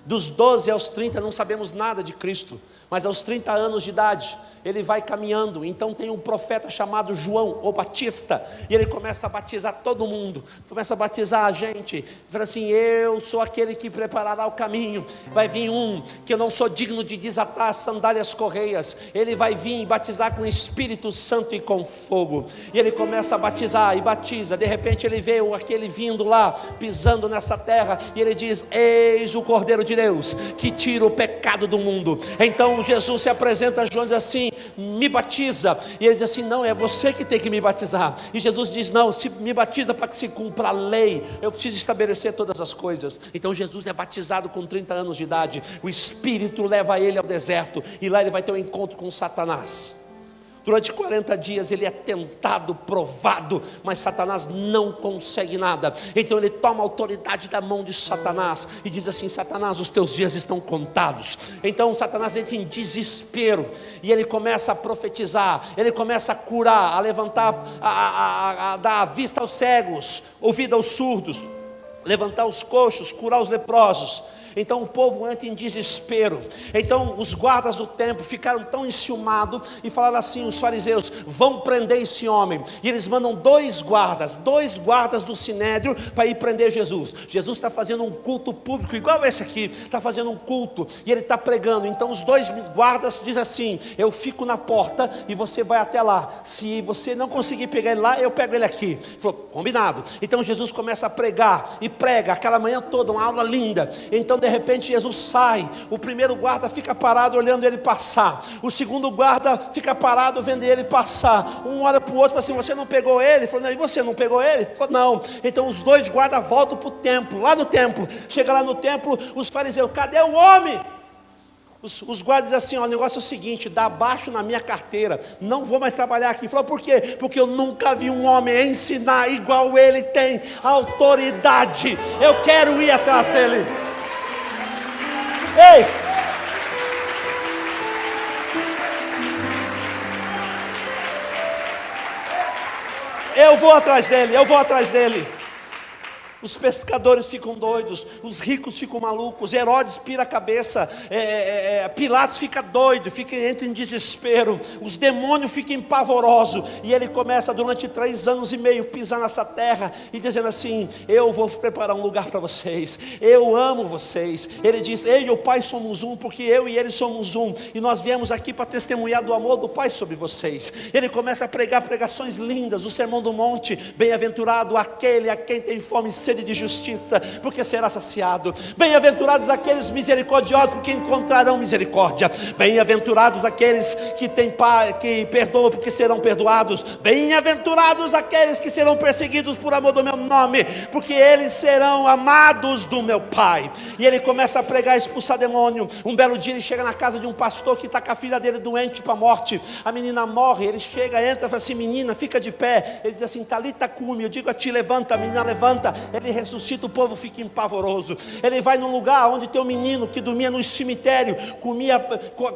Speaker 2: Dos 12 aos 30 não sabemos nada de Cristo, mas aos 30 anos de idade ele vai caminhando. Então tem um profeta chamado João, o Batista, e ele começa a batizar todo mundo, começa a batizar a gente, fala assim: eu sou aquele que preparará o caminho. Vai vir um que eu não sou digno de desatar as sandálias correias, ele vai vir batizar com Espírito Santo e com fogo. E ele começa a batizar e batiza. De repente ele vê aquele vindo lá, pisando nessa terra, e ele diz: eis o Cordeiro de Deus, que tira o pecado do mundo. Então Jesus se apresenta a João e diz assim: me batiza. E ele diz assim: não, é você que tem que me batizar. E Jesus diz: não, se me batiza para que se cumpra a lei, eu preciso estabelecer todas as coisas. Então Jesus é batizado com 30 anos de idade. O Espírito leva ele ao deserto, e lá ele vai ter um encontro com Satanás. Durante 40 dias ele é tentado, provado, mas Satanás não consegue nada. Então ele toma a autoridade da mão de Satanás e diz assim: Satanás, os teus dias estão contados. Então Satanás entra em desespero e ele começa a profetizar, ele começa a curar, a levantar, a dar vista aos cegos, ouvido aos surdos, levantar os coxos, curar os leprosos. Então o povo entra em desespero. Então os guardas do templo ficaram tão enciumados e falaram assim: os fariseus, vão prender esse homem. E eles mandam 2 guardas do Sinédrio para ir prender Jesus. Jesus está fazendo um culto público igual esse aqui, está fazendo um culto e ele está pregando. Então os 2 guardas dizem assim: eu fico na porta e você vai até lá. Se você não conseguir pegar ele lá, eu pego ele aqui. Ele falou: combinado. Então Jesus começa a pregar e prega aquela manhã toda, uma aula linda. Então de repente Jesus sai. O primeiro guarda fica parado olhando ele passar. O segundo guarda fica parado vendo ele passar. Um olha para o outro e fala assim: você não pegou ele? Ele falou: não, e você não pegou ele? Ele falou: não. Então os 2 guardas voltam para o templo. Lá no templo, chega lá no templo, os fariseus: cadê o homem? Os guardas dizem assim: ó, o negócio é o seguinte, dá abaixo na minha carteira, não vou mais trabalhar aqui. Falou: por quê? Porque eu nunca vi um homem ensinar igual ele tem autoridade. Eu quero ir atrás dele. Ei! Eu vou atrás dele. Os pescadores ficam doidos, os ricos ficam malucos, Herodes pira a cabeça, Pilatos fica doido, entra em desespero, os demônios ficam pavorosos, e ele começa durante 3 anos e meio pisar nessa terra e dizendo assim: eu vou preparar um lugar para vocês, eu amo vocês. Ele diz: eu e o Pai somos um, porque eu e ele somos um, e nós viemos aqui para testemunhar do amor do Pai sobre vocês. Ele começa a pregar pregações lindas, o Sermão do Monte: bem-aventurado aquele a quem tem fome
Speaker 3: sede de justiça, porque será saciado. Bem-aventurados aqueles misericordiosos, porque encontrarão misericórdia. Bem-aventurados aqueles que perdoam, porque serão perdoados. Bem-aventurados aqueles que serão perseguidos por amor do meu nome, porque eles serão amados do meu Pai. E ele começa a pregar, expulsar demônio. Um belo dia ele chega na casa de um pastor que está com a filha dele doente para a morte. A menina morre, ele chega, entra e fala assim: menina, fica de pé. Ele diz assim: talita cumi, eu digo a ti, levanta. A menina levanta, ele ressuscita, o povo fica empavoroso. Ele vai num lugar onde tem um menino que dormia no cemitério, comia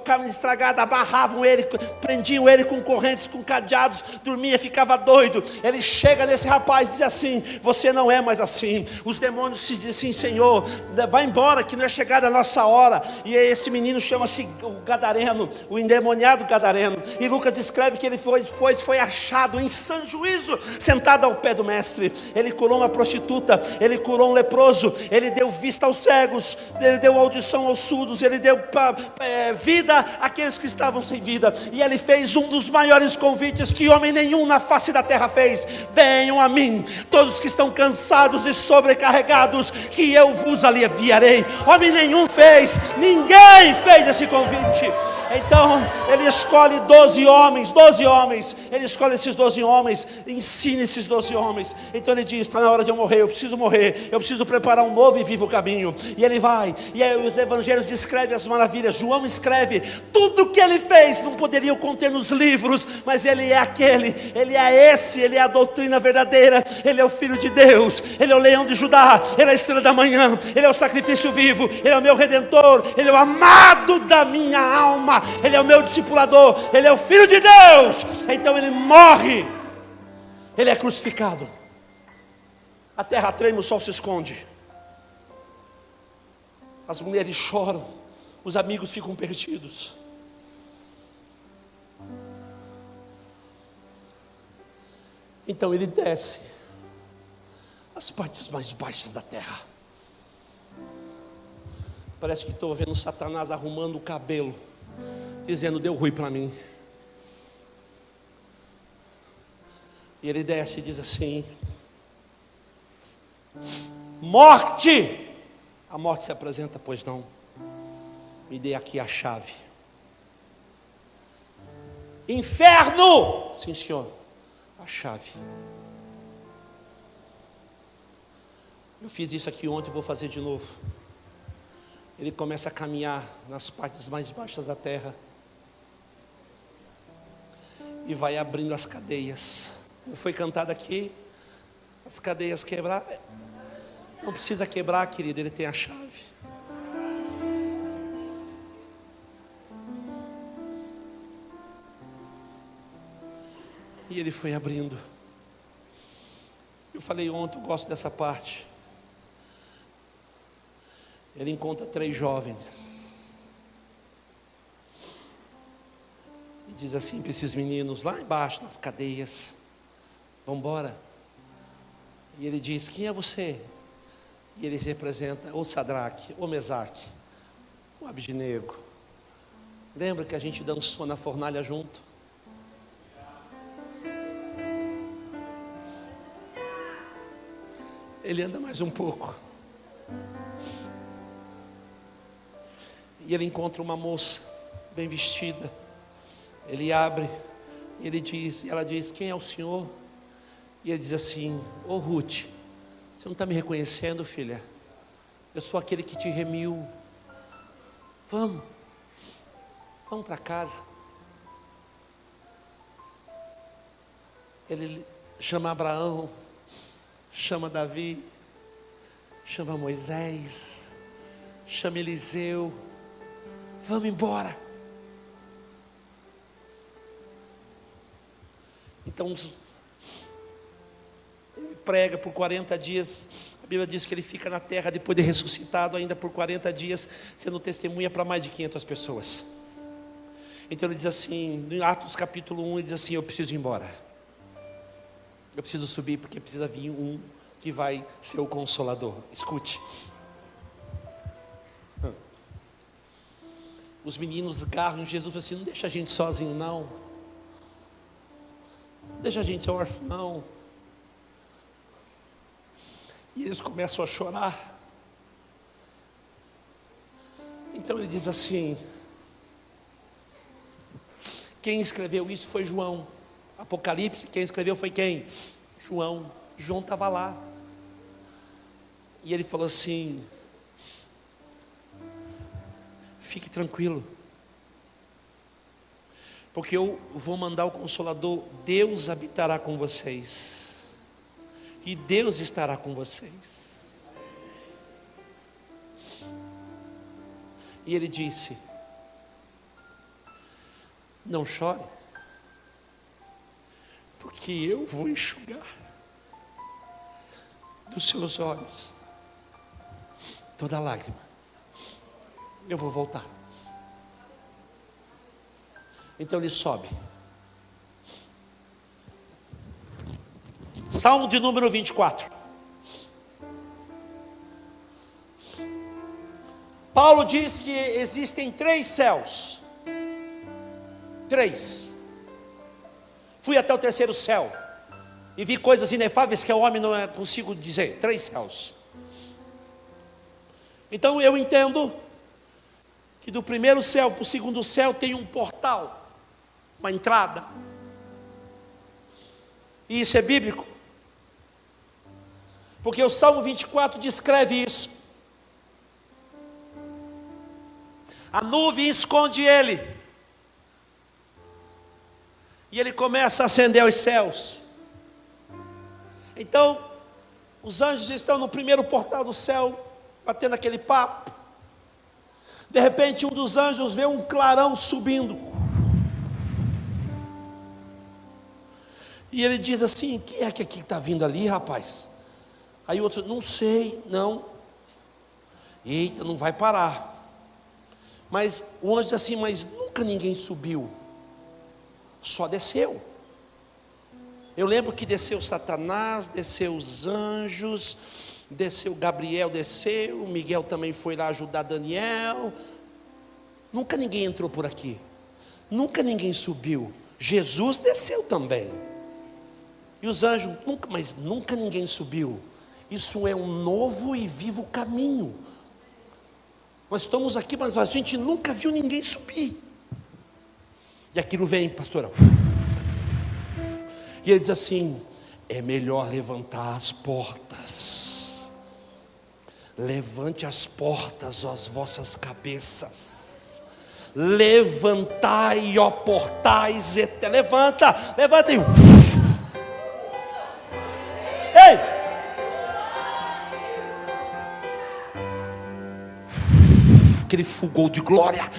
Speaker 3: carne estragada, amarravam ele, prendiam ele com correntes, com cadeados, dormia, ficava doido. Ele chega nesse rapaz e diz assim: você não é mais assim. Os demônios se dizem assim: Senhor, vai embora que não é chegada a nossa hora. E esse menino chama-se o Gadareno, o endemoniado Gadareno. E Lucas escreve que ele foi achado em sã juízo, sentado ao pé do mestre. Ele curou uma prostituta, ele curou um leproso, ele deu vista aos cegos, ele deu audição aos surdos, ele deu vida àqueles que estavam sem vida. E ele fez um dos maiores convites que homem nenhum na face da terra fez: venham a mim, todos que estão cansados e sobrecarregados, que eu vos aliviarei. Homem nenhum fez, ninguém fez esse convite. Então ele escolhe 12 homens, ele escolhe esses 12 homens, ensina esses 12 homens. Então ele diz: está na hora de eu morrer, eu preciso preparar um novo e vivo caminho. E ele vai, e aí os evangelhos descrevem as maravilhas. João escreve tudo o que ele fez, não poderiam conter nos livros, mas ele é aquele, ele é esse, ele é a doutrina verdadeira, ele é o Filho de Deus, ele é o leão de Judá, ele é a estrela da manhã, ele é o sacrifício vivo, ele é o meu redentor, ele é o amado da minha alma, ele é o meu discipulador, ele é o Filho de Deus. Então ele morre, ele é crucificado, a terra treme, o sol se esconde, as mulheres choram, os amigos ficam perdidos. Então ele desce as partes mais baixas da terra. Parece que estou vendo Satanás arrumando o cabelo, dizendo: deu ruim para mim. E ele desce e diz assim: morte! A morte se apresenta: pois não, me dê aqui a chave. Inferno! Sim, senhor, a chave. Eu fiz isso aqui ontem, vou fazer de novo. Ele começa a caminhar nas partes mais baixas da terra e vai abrindo as cadeias. Não foi cantado aqui? As cadeias quebrar? Não precisa quebrar, querido, ele tem a chave. E ele foi abrindo. Eu falei ontem, eu gosto dessa parte. Ele encontra 3 jovens e diz assim para esses meninos lá embaixo nas cadeias: vamos embora. E ele diz: quem é você? E ele representa ou Sadraque, ou Mesaque, ou Abednego. Lembra que a gente dançou na fornalha junto? Ele anda mais um pouco e ele encontra uma moça bem vestida. Ele abre, e ela diz: quem é o senhor? E ele diz assim: ô Ruth, você não está me reconhecendo, filha? Eu sou aquele que te remiu. Vamos para casa. Ele chama Abraão, chama Davi, chama Moisés, chama Eliseu. Vamos embora. Então ele prega por 40 dias. A Bíblia diz que ele fica na terra depois de ressuscitado ainda por 40 dias, sendo testemunha para mais de 500 pessoas. Então ele diz assim, em Atos capítulo 1, ele diz assim: eu preciso ir embora. Eu preciso subir porque precisa vir um que vai ser o Consolador. Escute. Os meninos garram Jesus assim: não deixa a gente sozinho não. Não deixa a gente órfão não. E eles começam a chorar. Então ele diz assim: quem escreveu isso foi João. Apocalipse, quem escreveu foi quem? João. João estava lá. E ele falou assim: fique tranquilo, porque eu vou mandar o Consolador. Deus habitará com vocês, e Deus estará com vocês. E ele disse: não chore, porque eu vou enxugar dos seus olhos toda lágrima. Eu vou voltar. Então ele sobe. Salmo de número 24. Paulo diz que existem 3 céus. 3. Fui até o 3º céu e vi coisas inefáveis que o homem não consigo dizer. 3 céus. Então eu entendo que do 1º céu para o 2º céu tem um portal, uma entrada. E isso é bíblico, porque o Salmo 24 descreve isso. A nuvem esconde ele, e ele começa a acender os céus. Então, os anjos estão no 1º portal do céu, batendo aquele papo. De repente, um dos anjos vê um clarão subindo. E ele diz assim: quem é que está vindo ali, rapaz? Aí o outro: não sei, não. Eita, não vai parar. Mas o anjo diz assim: mas nunca ninguém subiu, só desceu. Eu lembro que desceu Satanás, desceu os anjos, desceu Gabriel, desceu, Miguel também foi lá ajudar Daniel. Nunca ninguém entrou por aqui, nunca ninguém subiu. Jesus desceu também. E os anjos, mas nunca ninguém subiu. Isso é um novo e vivo caminho. Nós estamos aqui, mas a gente nunca viu ninguém subir. E aquilo vem, pastora. E ele diz assim: é melhor levantar as portas. Levante as portas, ó, as vossas cabeças. Levantai, ó portais. Levanta, levanta. Ei! Aquele fulgor de glória.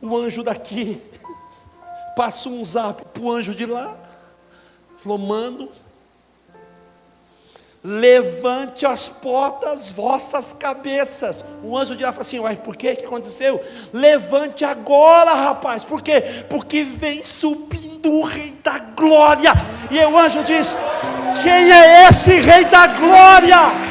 Speaker 3: O anjo daqui passa um zap para o anjo de lá. Falou: mano, levante as portas vossas cabeças. O anjo de lá falou assim: uai, por quê? O que aconteceu? Levante agora, rapaz. Por quê? Porque vem subindo o Rei da Glória. E o anjo diz: quem é esse Rei da Glória?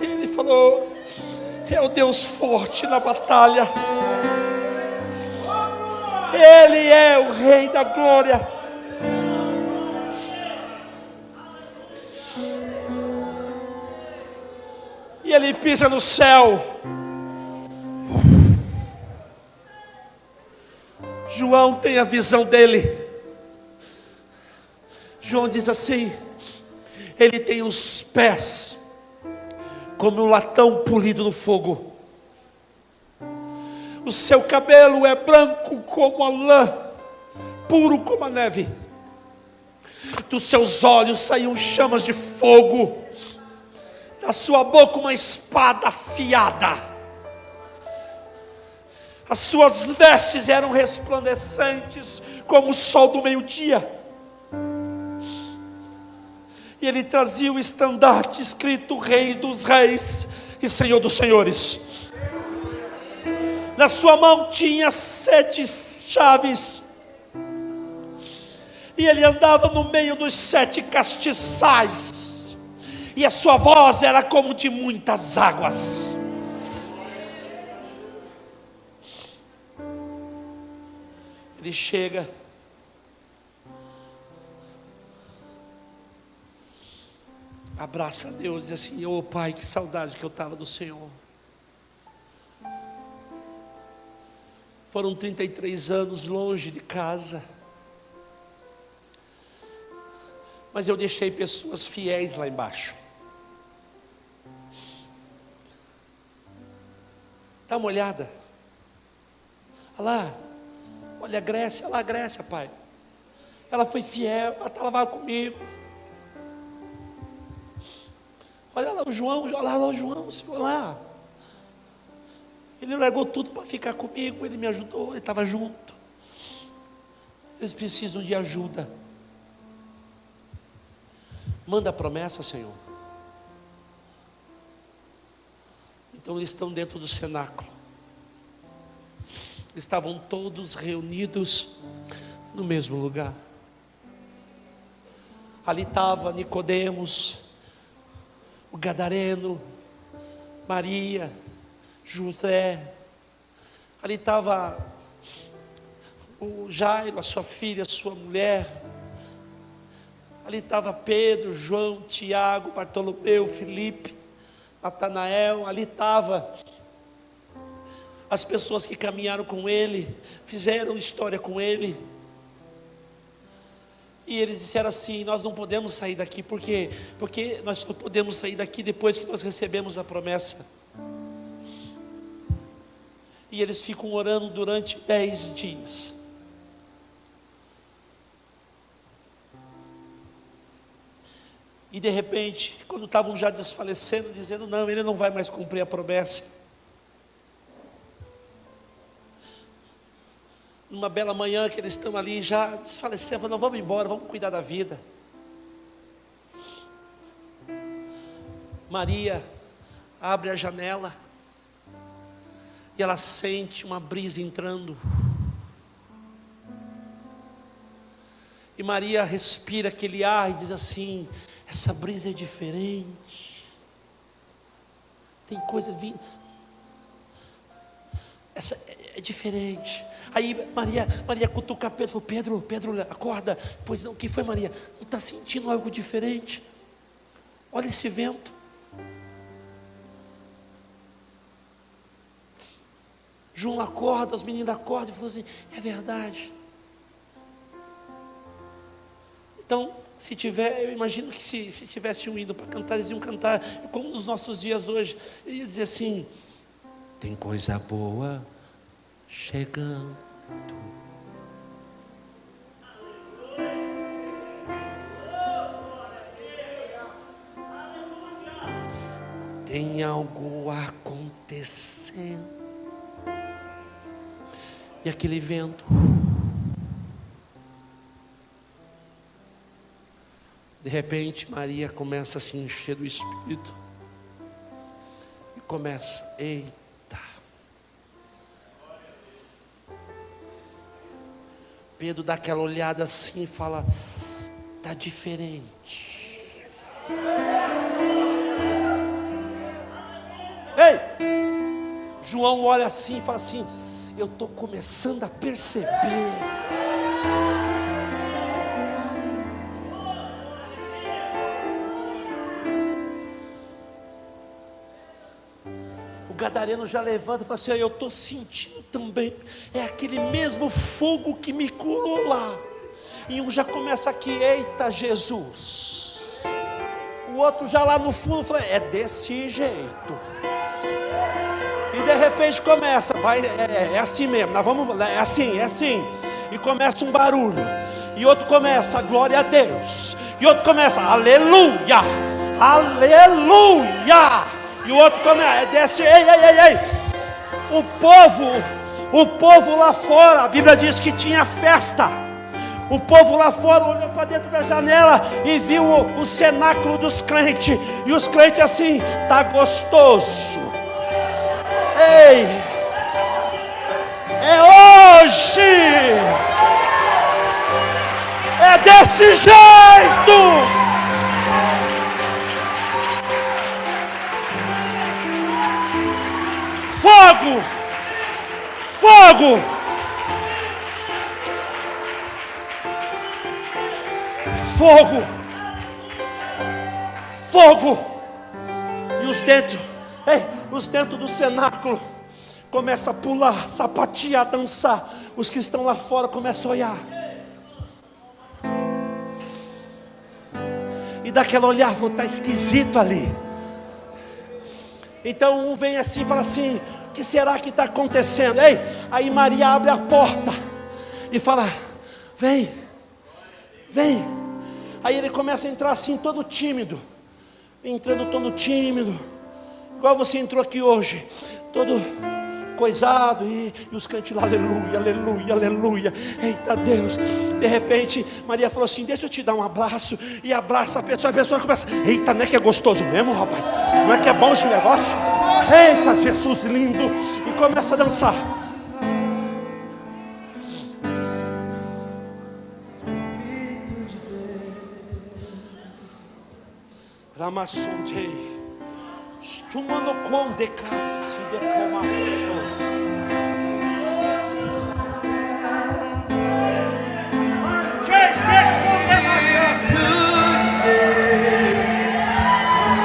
Speaker 3: Ele falou: é o Deus forte na batalha. Ele é o Rei da Glória. E ele pisa no céu. João tem a visão dele. João diz assim: Ele tem os pés como um latão polido no fogo. O seu cabelo é branco como a lã, puro como a neve. Dos seus olhos saíam chamas de fogo, da sua boca uma espada afiada. As suas vestes eram resplandecentes como o sol do meio-dia. E ele trazia o estandarte escrito Rei dos Reis e Senhor dos Senhores. Na sua mão tinha 7 chaves. E ele andava no meio dos 7 castiçais. E a sua voz era como de muitas águas. Ele chega, abraça a Deus e diz assim: ô Pai, que saudade que eu estava do Senhor. Foram 33 anos longe de casa, mas eu deixei pessoas fiéis lá embaixo. Dá uma olhada, olha lá. Olha a Grécia, olha lá a Grécia, pai. Ela foi fiel, ela estava lá comigo. Olha lá o João, olha lá o João, olha lá. Ele largou tudo para ficar comigo, ele me ajudou, ele estava junto. Eles precisam de ajuda. Manda a promessa, Senhor. Então eles estão dentro do cenáculo. Estavam todos reunidos no mesmo lugar. Ali estava Nicodemos, o gadareno, Maria, José. Ali estava o Jairo, a sua filha, a sua mulher. Ali estava Pedro, João, Tiago, Bartolomeu, Filipe, Natanael. Ali estava as pessoas que caminharam com ele, fizeram história com ele. E eles disseram assim: nós não podemos sair daqui, porque nós só podemos sair daqui depois que nós recebemos a promessa. E eles ficam orando durante 10 dias. E de repente, quando estavam já desfalecendo, dizendo: não, ele não vai mais cumprir a promessa. Numa bela manhã que eles estão ali já desfalecendo, falando: não, vamos embora, vamos cuidar da vida. Maria abre a janela e ela sente uma brisa entrando. E Maria respira aquele ar e diz assim: essa brisa é diferente. Tem coisa vindo. Essa é diferente. Aí Maria cutuca Pedro, falou: Pedro, acorda. Pois não, o que foi, Maria? Não está sentindo algo diferente? Olha esse vento. João acorda, os meninos acordam e falam assim: é verdade. Então, eu imagino que se tivesse um indo para cantar, eles iam cantar como nos nossos dias hoje. Ele ia dizer assim: tem coisa boa chegando. Tem algo acontecendo. E aquele vento. De repente, Maria começa a se encher do Espírito. E começa: eita. Pedro dá aquela olhada assim e fala: está diferente. Ei! João olha assim e fala assim: eu estou começando a perceber. O gadareno já levanta e fala assim: eu estou sentindo também. É aquele mesmo fogo que me curou lá. E um já começa aqui: eita Jesus. O outro já lá no fundo, falei, é desse jeito. E de repente começa, é assim mesmo, nós vamos, é assim. E começa um barulho. E outro começa, glória a Deus. E outro começa, aleluia, aleluia. E o outro começa, é desse, ei. O povo lá fora, a Bíblia diz que tinha festa. O povo lá fora olhou para dentro da janela e viu o cenáculo dos crentes. E os crentes assim, tá gostoso. Ei, é hoje, é desse jeito. Fogo, fogo. Fogo, fogo. E os dentro do cenáculo começam a pular, sapatear, dançar. Os que estão lá fora começam a olhar. E daquela olhar, vou estar esquisito ali. Então um vem assim e fala assim, o que será que está acontecendo? Ei, aí Maria abre a porta e fala, vem. Aí ele começa a entrar assim, todo tímido. Entrando todo tímido. Igual você entrou aqui hoje. Todo coisado. E os cantos lá, aleluia, aleluia, aleluia. Eita Deus. De repente, Maria falou assim, deixa eu te dar um abraço. E abraça a pessoa começa. Eita, não é que é gostoso mesmo, rapaz? Não é que é bom esse negócio? Eita, Jesus lindo. E começa a dançar. Ramassonte, Stumano Conde Cassi de Comasso.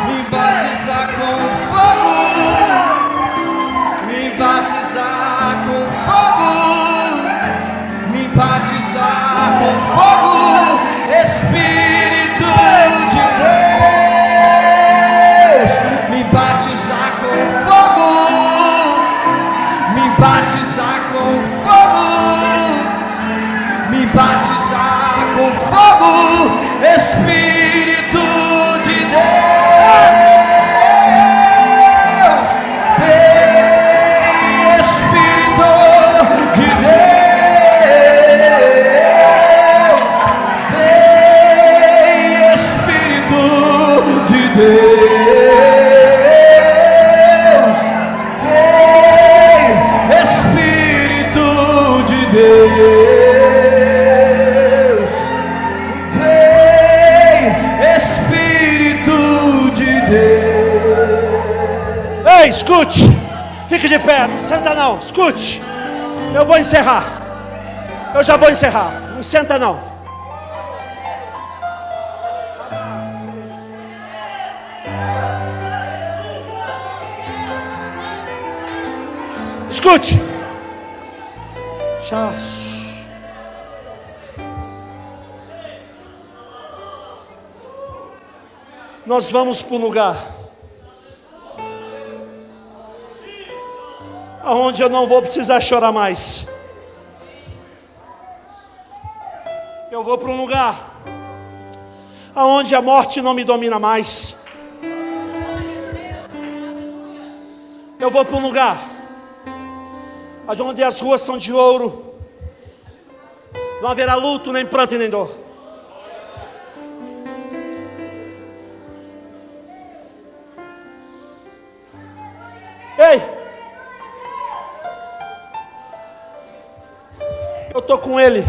Speaker 4: Me batizar com fogo, me batizar com fogo, me batizar com fogo, Espírito de Deus. Me batizar com fogo, me batizar com fogo, me batizar com fogo, Espírito de Deus. Vem, Espírito de Deus. Vem, Espírito de Deus.
Speaker 3: Escute, fique de pé, não senta não, escute, eu vou encerrar, eu já vou encerrar, não senta não. Escute, nós vamos para um lugar aonde eu não vou precisar chorar mais. Eu vou para um lugar aonde a morte não me domina mais. Eu vou para um lugar onde as ruas são de ouro. Não haverá luto, nem pranto e nem dor. Ei! Eu estou com ele.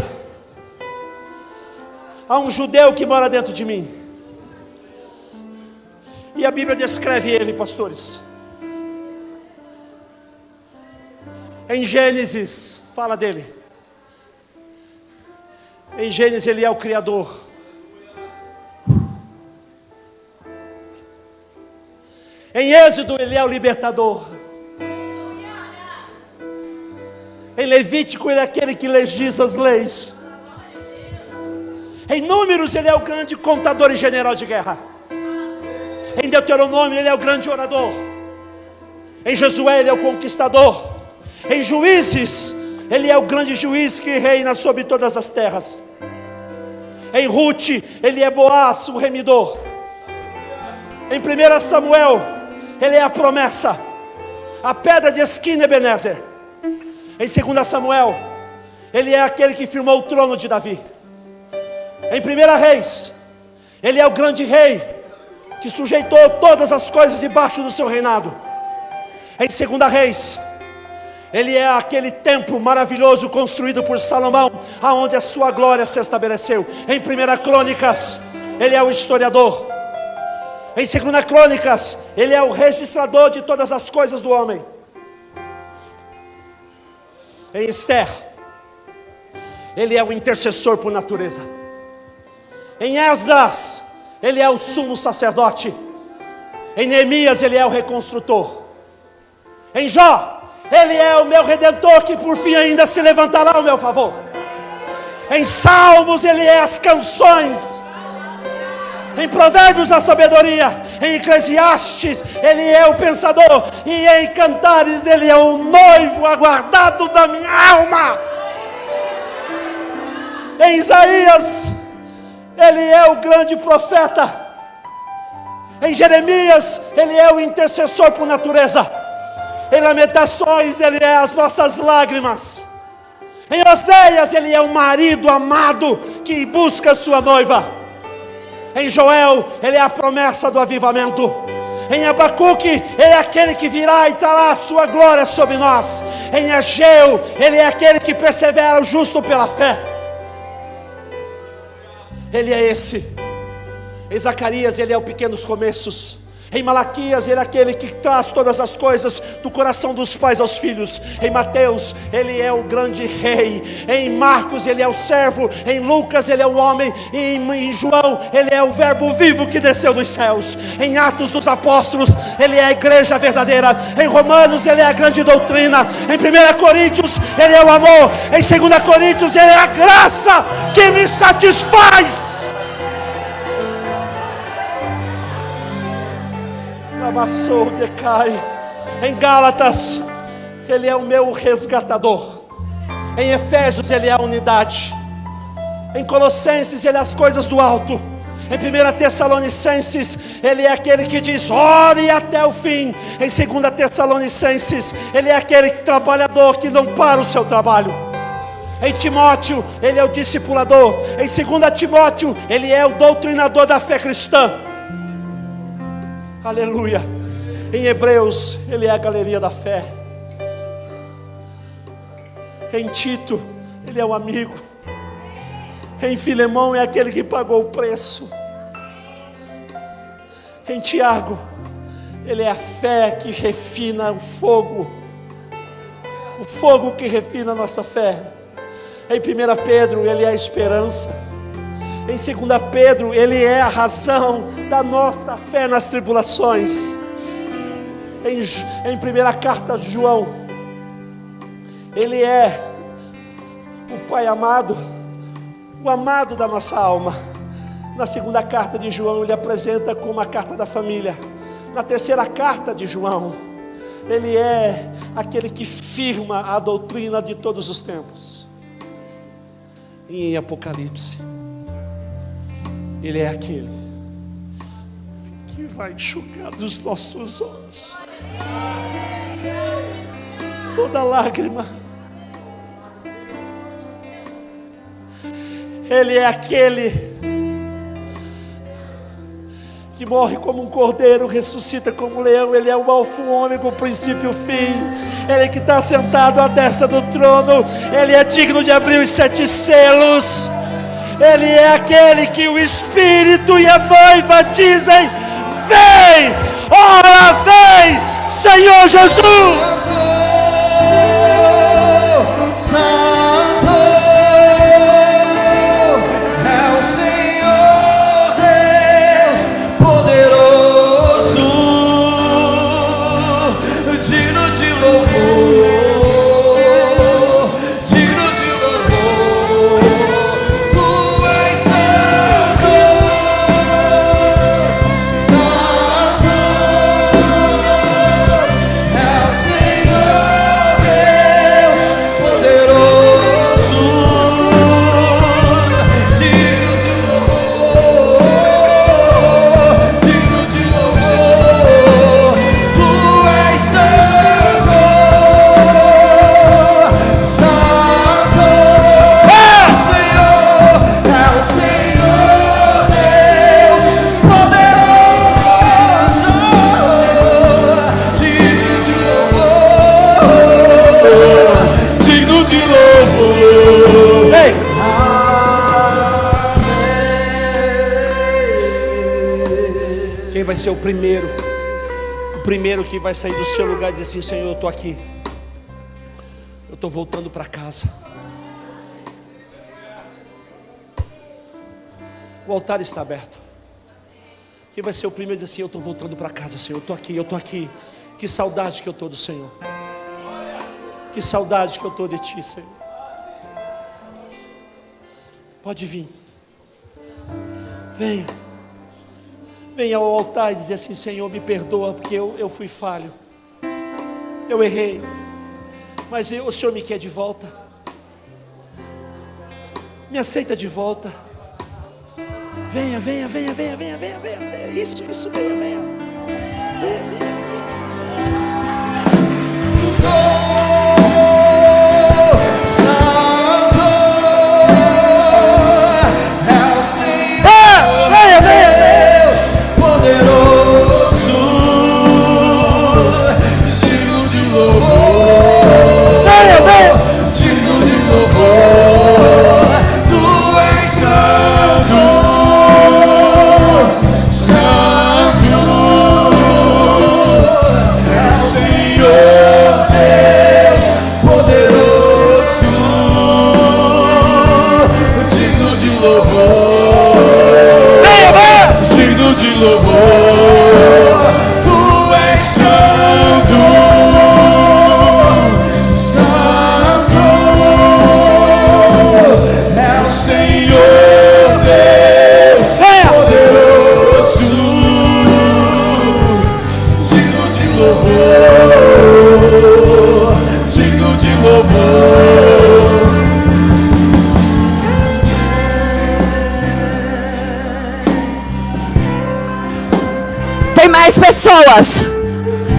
Speaker 3: Há um judeu que mora dentro de mim. E a Bíblia descreve ele, pastores. Em Gênesis, fala dele. Em Gênesis ele é o Criador. Em Êxodo ele é o libertador. Em Levítico ele é aquele que legisla as leis. Em Números ele é o grande contador e general de guerra. Em Deuteronômio ele é o grande orador. Em Josué ele é o conquistador. Em Juízes ele é o grande juiz que reina sobre todas as terras. Em Ruth ele é Boaz, o remidor. Em 1 Samuel ele é a promessa, a pedra de esquina Ebenezer. Em 2 Samuel ele é aquele que firmou o trono de Davi. Em 1 Reis ele é o grande rei que sujeitou todas as coisas debaixo do seu reinado. Em 2 Reis ele é aquele templo maravilhoso construído por Salomão, aonde a sua glória se estabeleceu. Em 1 Crônicas ele é o historiador. Em 2 Crônicas ele é o registrador de todas as coisas do homem. Em Esther ele é o intercessor por natureza. Em Esdras ele é o sumo sacerdote. Em Neemias ele é o reconstrutor. Em Jó ele é o meu redentor, que por fim ainda se levantará ao meu favor. Em Salmos ele é as canções. Em Provérbios a sabedoria. Em Eclesiastes ele é o pensador. E em Cantares ele é o noivo aguardado da minha alma. Em Isaías ele é o grande profeta. Em Jeremias ele é o intercessor por natureza. Em Lamentações ele é as nossas lágrimas. Em Oséias ele é o marido amado que busca sua noiva. Em Joel ele é a promessa do avivamento. Em Abacuque ele é aquele que virá e trará a sua glória sobre nós. Em Ageu ele é aquele que persevera o justo pela fé. Ele é esse. Em Zacarias ele é o pequenos começos. Em Malaquias ele é aquele que traz todas as coisas do coração dos pais aos filhos. Em Mateus ele é o grande rei. Em Marcos ele é o servo. Em Lucas ele é o homem. Em João ele é o verbo vivo que desceu dos céus. Em Atos dos Apóstolos ele é a igreja verdadeira. Em Romanos ele é a grande doutrina. Em 1 Coríntios ele é o amor. Em 2 Coríntios ele é a graça que me satisfaz. Em Gálatas ele é o meu resgatador. Em Efésios ele é a unidade. Em Colossenses ele é as coisas do alto. Em 1 Tessalonicenses ele é aquele que diz ore até o fim. Em 2 Tessalonicenses ele é aquele trabalhador que não para o seu trabalho. Em Timóteo ele é o discipulador. Em 2 Timóteo ele é o doutrinador da fé cristã. Aleluia. Em Hebreus ele é a galeria da fé. Em Tito ele é o amigo. Em Filemão é aquele que pagou o preço. Em Tiago ele é a fé que refina o fogo que refina a nossa fé. Em 1 Pedro ele é a esperança. Em 2 Pedro ele é a razão da nossa fé nas tribulações. Em 1 carta de João ele é o Pai amado, o amado da nossa alma. Na 2 carta de João ele apresenta como a carta da família. Na 3ª carta de João ele é aquele que firma a doutrina de todos os tempos. E em Apocalipse ele é aquele que vai enxugar dos nossos olhos toda lágrima. Ele é aquele que morre como um cordeiro, ressuscita como um leão. Ele é o alfa, o ômega, o princípio e o fim. Ele que está sentado à destra do trono. Ele é digno de abrir os 7 selos. Ele é aquele que o Espírito e a noiva dizem: vem, ora vem, Senhor Jesus.
Speaker 4: Santo,
Speaker 3: Quem vai ser o primeiro? O primeiro que vai sair do seu lugar e dizer assim: Senhor, eu estou aqui. Eu estou voltando para casa. O altar está aberto. Quem vai ser o primeiro a dizer assim: eu estou voltando para casa, Senhor, eu estou aqui. Que saudade que eu estou do Senhor. Que saudade que eu estou de Ti, Senhor. Pode vir. Venha. Venha ao altar e dizer assim: Senhor, me perdoa, porque eu fui falho. Eu errei. Mas o Senhor me quer de volta. Me aceita de volta. Venha, venha, venha, venha, venha, venha, venha, venha. Isso, venha, venha. Venha, venha.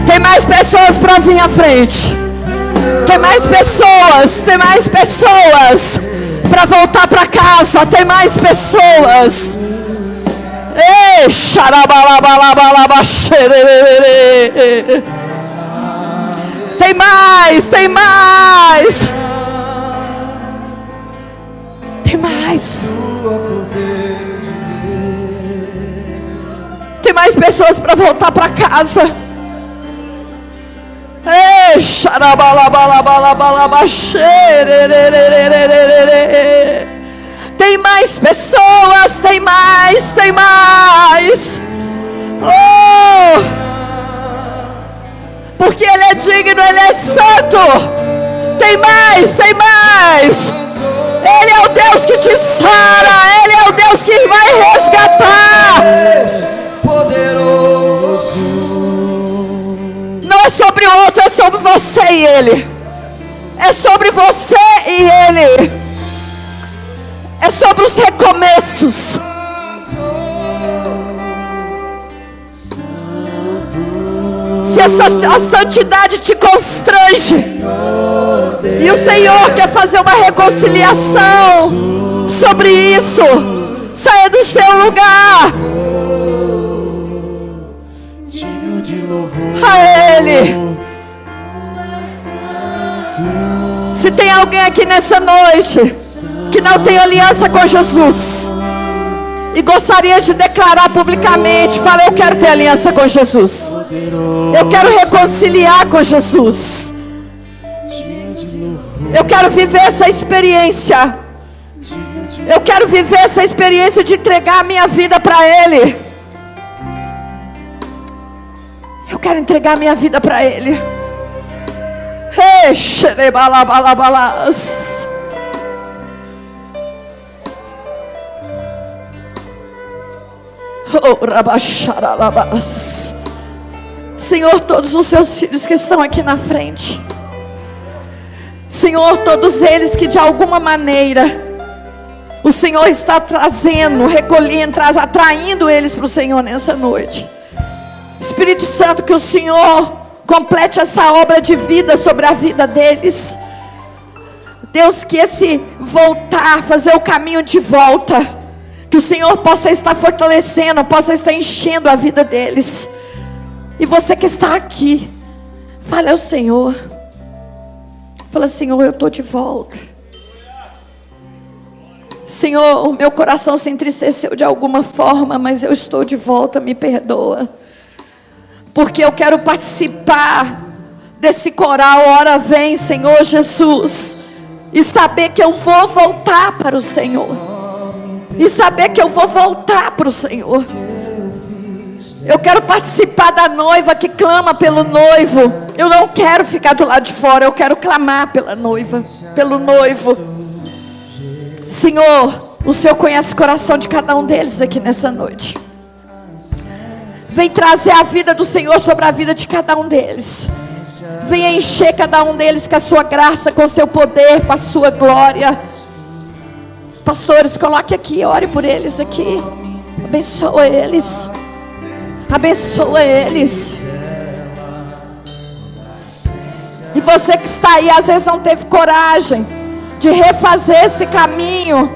Speaker 1: Tem mais pessoas para vir à frente. Tem mais pessoas para voltar para casa. Tem mais pessoas. Ei, xarabalabalabalabasherere. Tem mais. Tem mais pessoas para voltar para casa. Ei, xarabalabalabalabasherere. Tem mais pessoas, tem mais. Oh! Porque Ele é digno, Ele é santo. Tem mais. Ele é o Deus que te sara, Ele é o Deus que vai resgatar.
Speaker 4: Poderoso.
Speaker 1: Não é sobre o outro, é sobre você e Ele. É sobre você e Ele. É sobre os recomeços. Se a santidade te constrange e o Senhor quer fazer uma reconciliação sobre isso, saia do seu lugar a Ele. Se tem alguém aqui nessa noite que não tem aliança com Jesus e gostaria de declarar publicamente, fala: eu quero ter aliança com Jesus, eu quero reconciliar com Jesus, eu quero viver essa experiência, eu quero viver essa experiência de entregar a minha vida para Ele. Eu quero entregar a minha vida para Ele. Senhor, todos os seus filhos que estão aqui na frente, Senhor, todos eles que de alguma maneira o Senhor está trazendo, recolhendo, atraindo eles para o Senhor nessa noite. Espírito Santo, que o Senhor complete essa obra de vida sobre a vida deles. Deus, que esse voltar, fazer o caminho de volta, que o Senhor possa estar fortalecendo, possa estar enchendo a vida deles. E você que está aqui, fale ao Senhor. Fala: Senhor, eu estou de volta. Senhor, o meu coração se entristeceu de alguma forma, mas eu estou de volta, me perdoa. Porque eu quero participar desse coral, ora vem, Senhor Jesus. E saber que eu vou voltar para o Senhor. E saber que eu vou voltar para o Senhor. Eu quero participar da noiva que clama pelo noivo. Eu não quero ficar do lado de fora, eu quero clamar pela noiva, pelo noivo. Senhor, o Senhor conhece o coração de cada um deles aqui nessa noite. Vem trazer a vida do Senhor sobre a vida de cada um deles. Venha encher cada um deles com a sua graça, com o seu poder, com a sua glória. Pastores, coloque aqui, ore por eles aqui. Abençoa eles. Abençoa eles. E você que está aí, às vezes não teve coragem de refazer esse caminho,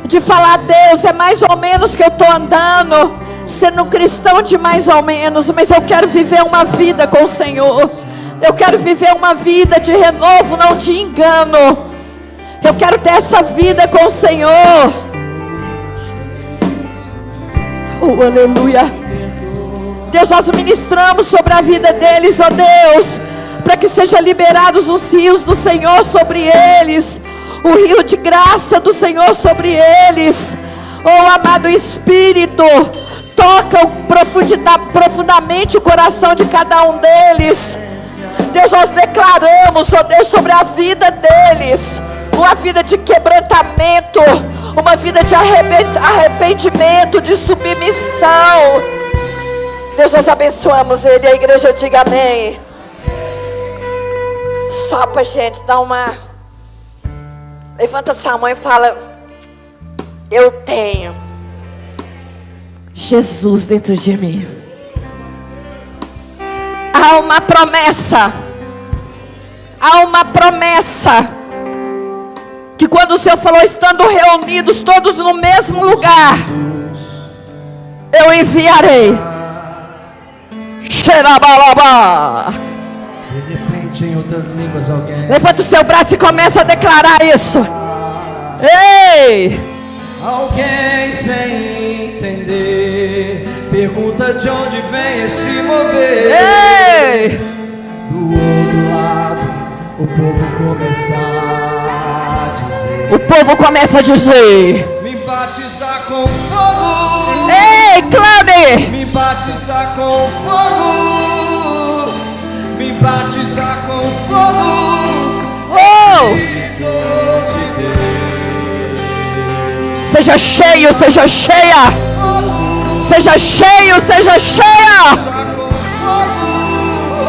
Speaker 1: de falar: Deus, é mais ou menos que eu estou andando, sendo um cristão de mais ou menos, mas eu quero viver uma vida com o Senhor. Eu quero viver uma vida de renovo, não de engano. Eu quero ter essa vida com o Senhor. Oh, aleluia. Deus, nós ministramos sobre a vida deles, ó Deus, para que sejam liberados os rios do Senhor sobre eles, o rio de graça do Senhor sobre eles. Oh, amado Espírito, toca profundamente o coração de cada um deles. Deus, nós declaramos, ó Deus, sobre a vida deles, uma vida de quebrantamento, uma vida de arrependimento, de submissão. Deus, nós abençoamos ele. A igreja diga amém. Sopra, gente, dá uma... Levanta sua mão e fala: eu tenho Jesus dentro de mim. Há uma promessa. Há uma promessa. Que quando o Senhor falou, estando reunidos todos no mesmo lugar, eu enviarei. Xerabalabá.
Speaker 4: De repente, em outras línguas, alguém.
Speaker 1: Levanta o seu braço e começa a declarar isso. Ei!
Speaker 4: Alguém sem entender pergunta de onde vem esse mover.
Speaker 1: Ei!
Speaker 4: Do outro lado, o povo começa a dizer:
Speaker 1: O povo começa a dizer:
Speaker 4: me batizar com fogo.
Speaker 1: ei, Cláudio!
Speaker 4: Me batizar com fogo. Me batizar com fogo.
Speaker 1: Oh!
Speaker 4: Espírito de Deus.
Speaker 1: Seja cheio, seja cheia. Seja cheio, seja cheia.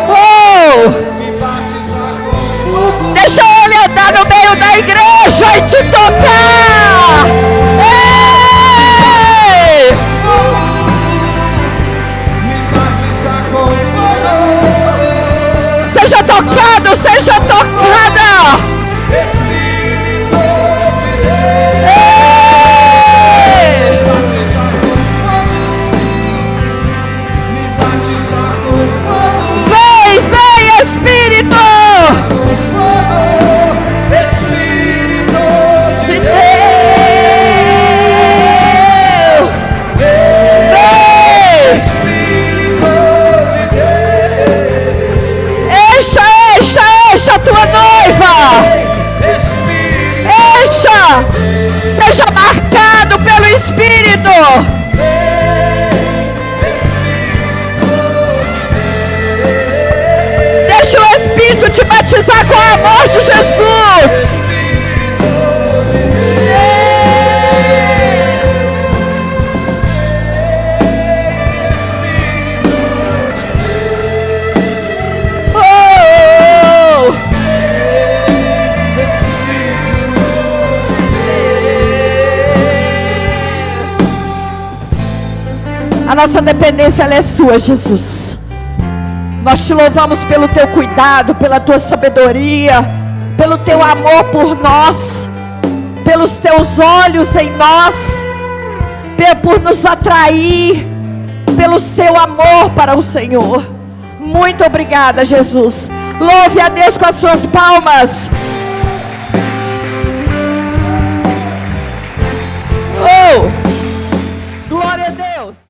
Speaker 1: Oh!
Speaker 4: Me batizar com fogo.
Speaker 1: Deixa ele andar no meio da igreja e te tocar. Ei!
Speaker 4: Me batizar com fogo.
Speaker 1: Seja tocado, seja tocada.
Speaker 4: Espírito de Deus.
Speaker 1: Ei!
Speaker 4: Batizar com fogo. Me batizar com fogo.
Speaker 1: Vem, vem, Espírito
Speaker 4: Com fogo. Espírito
Speaker 1: de
Speaker 4: de
Speaker 1: Deus.
Speaker 4: Deus.
Speaker 1: Vem!
Speaker 4: Espírito de Deus.
Speaker 1: Encha a tua noiva.
Speaker 4: Espírito.
Speaker 1: Encha. Seja marcado pelo Espírito. Deixa o Espírito te batizar com o amor de Jesus. Oh! A nossa dependência, ela é sua, Jesus. Nós te louvamos pelo teu cuidado, pela tua sabedoria, pelo teu amor por nós, pelos teus olhos em nós, por nos atrair, pelo seu amor para o Senhor. Muito obrigada, Jesus. Louve a Deus com as suas palmas.
Speaker 5: Uau!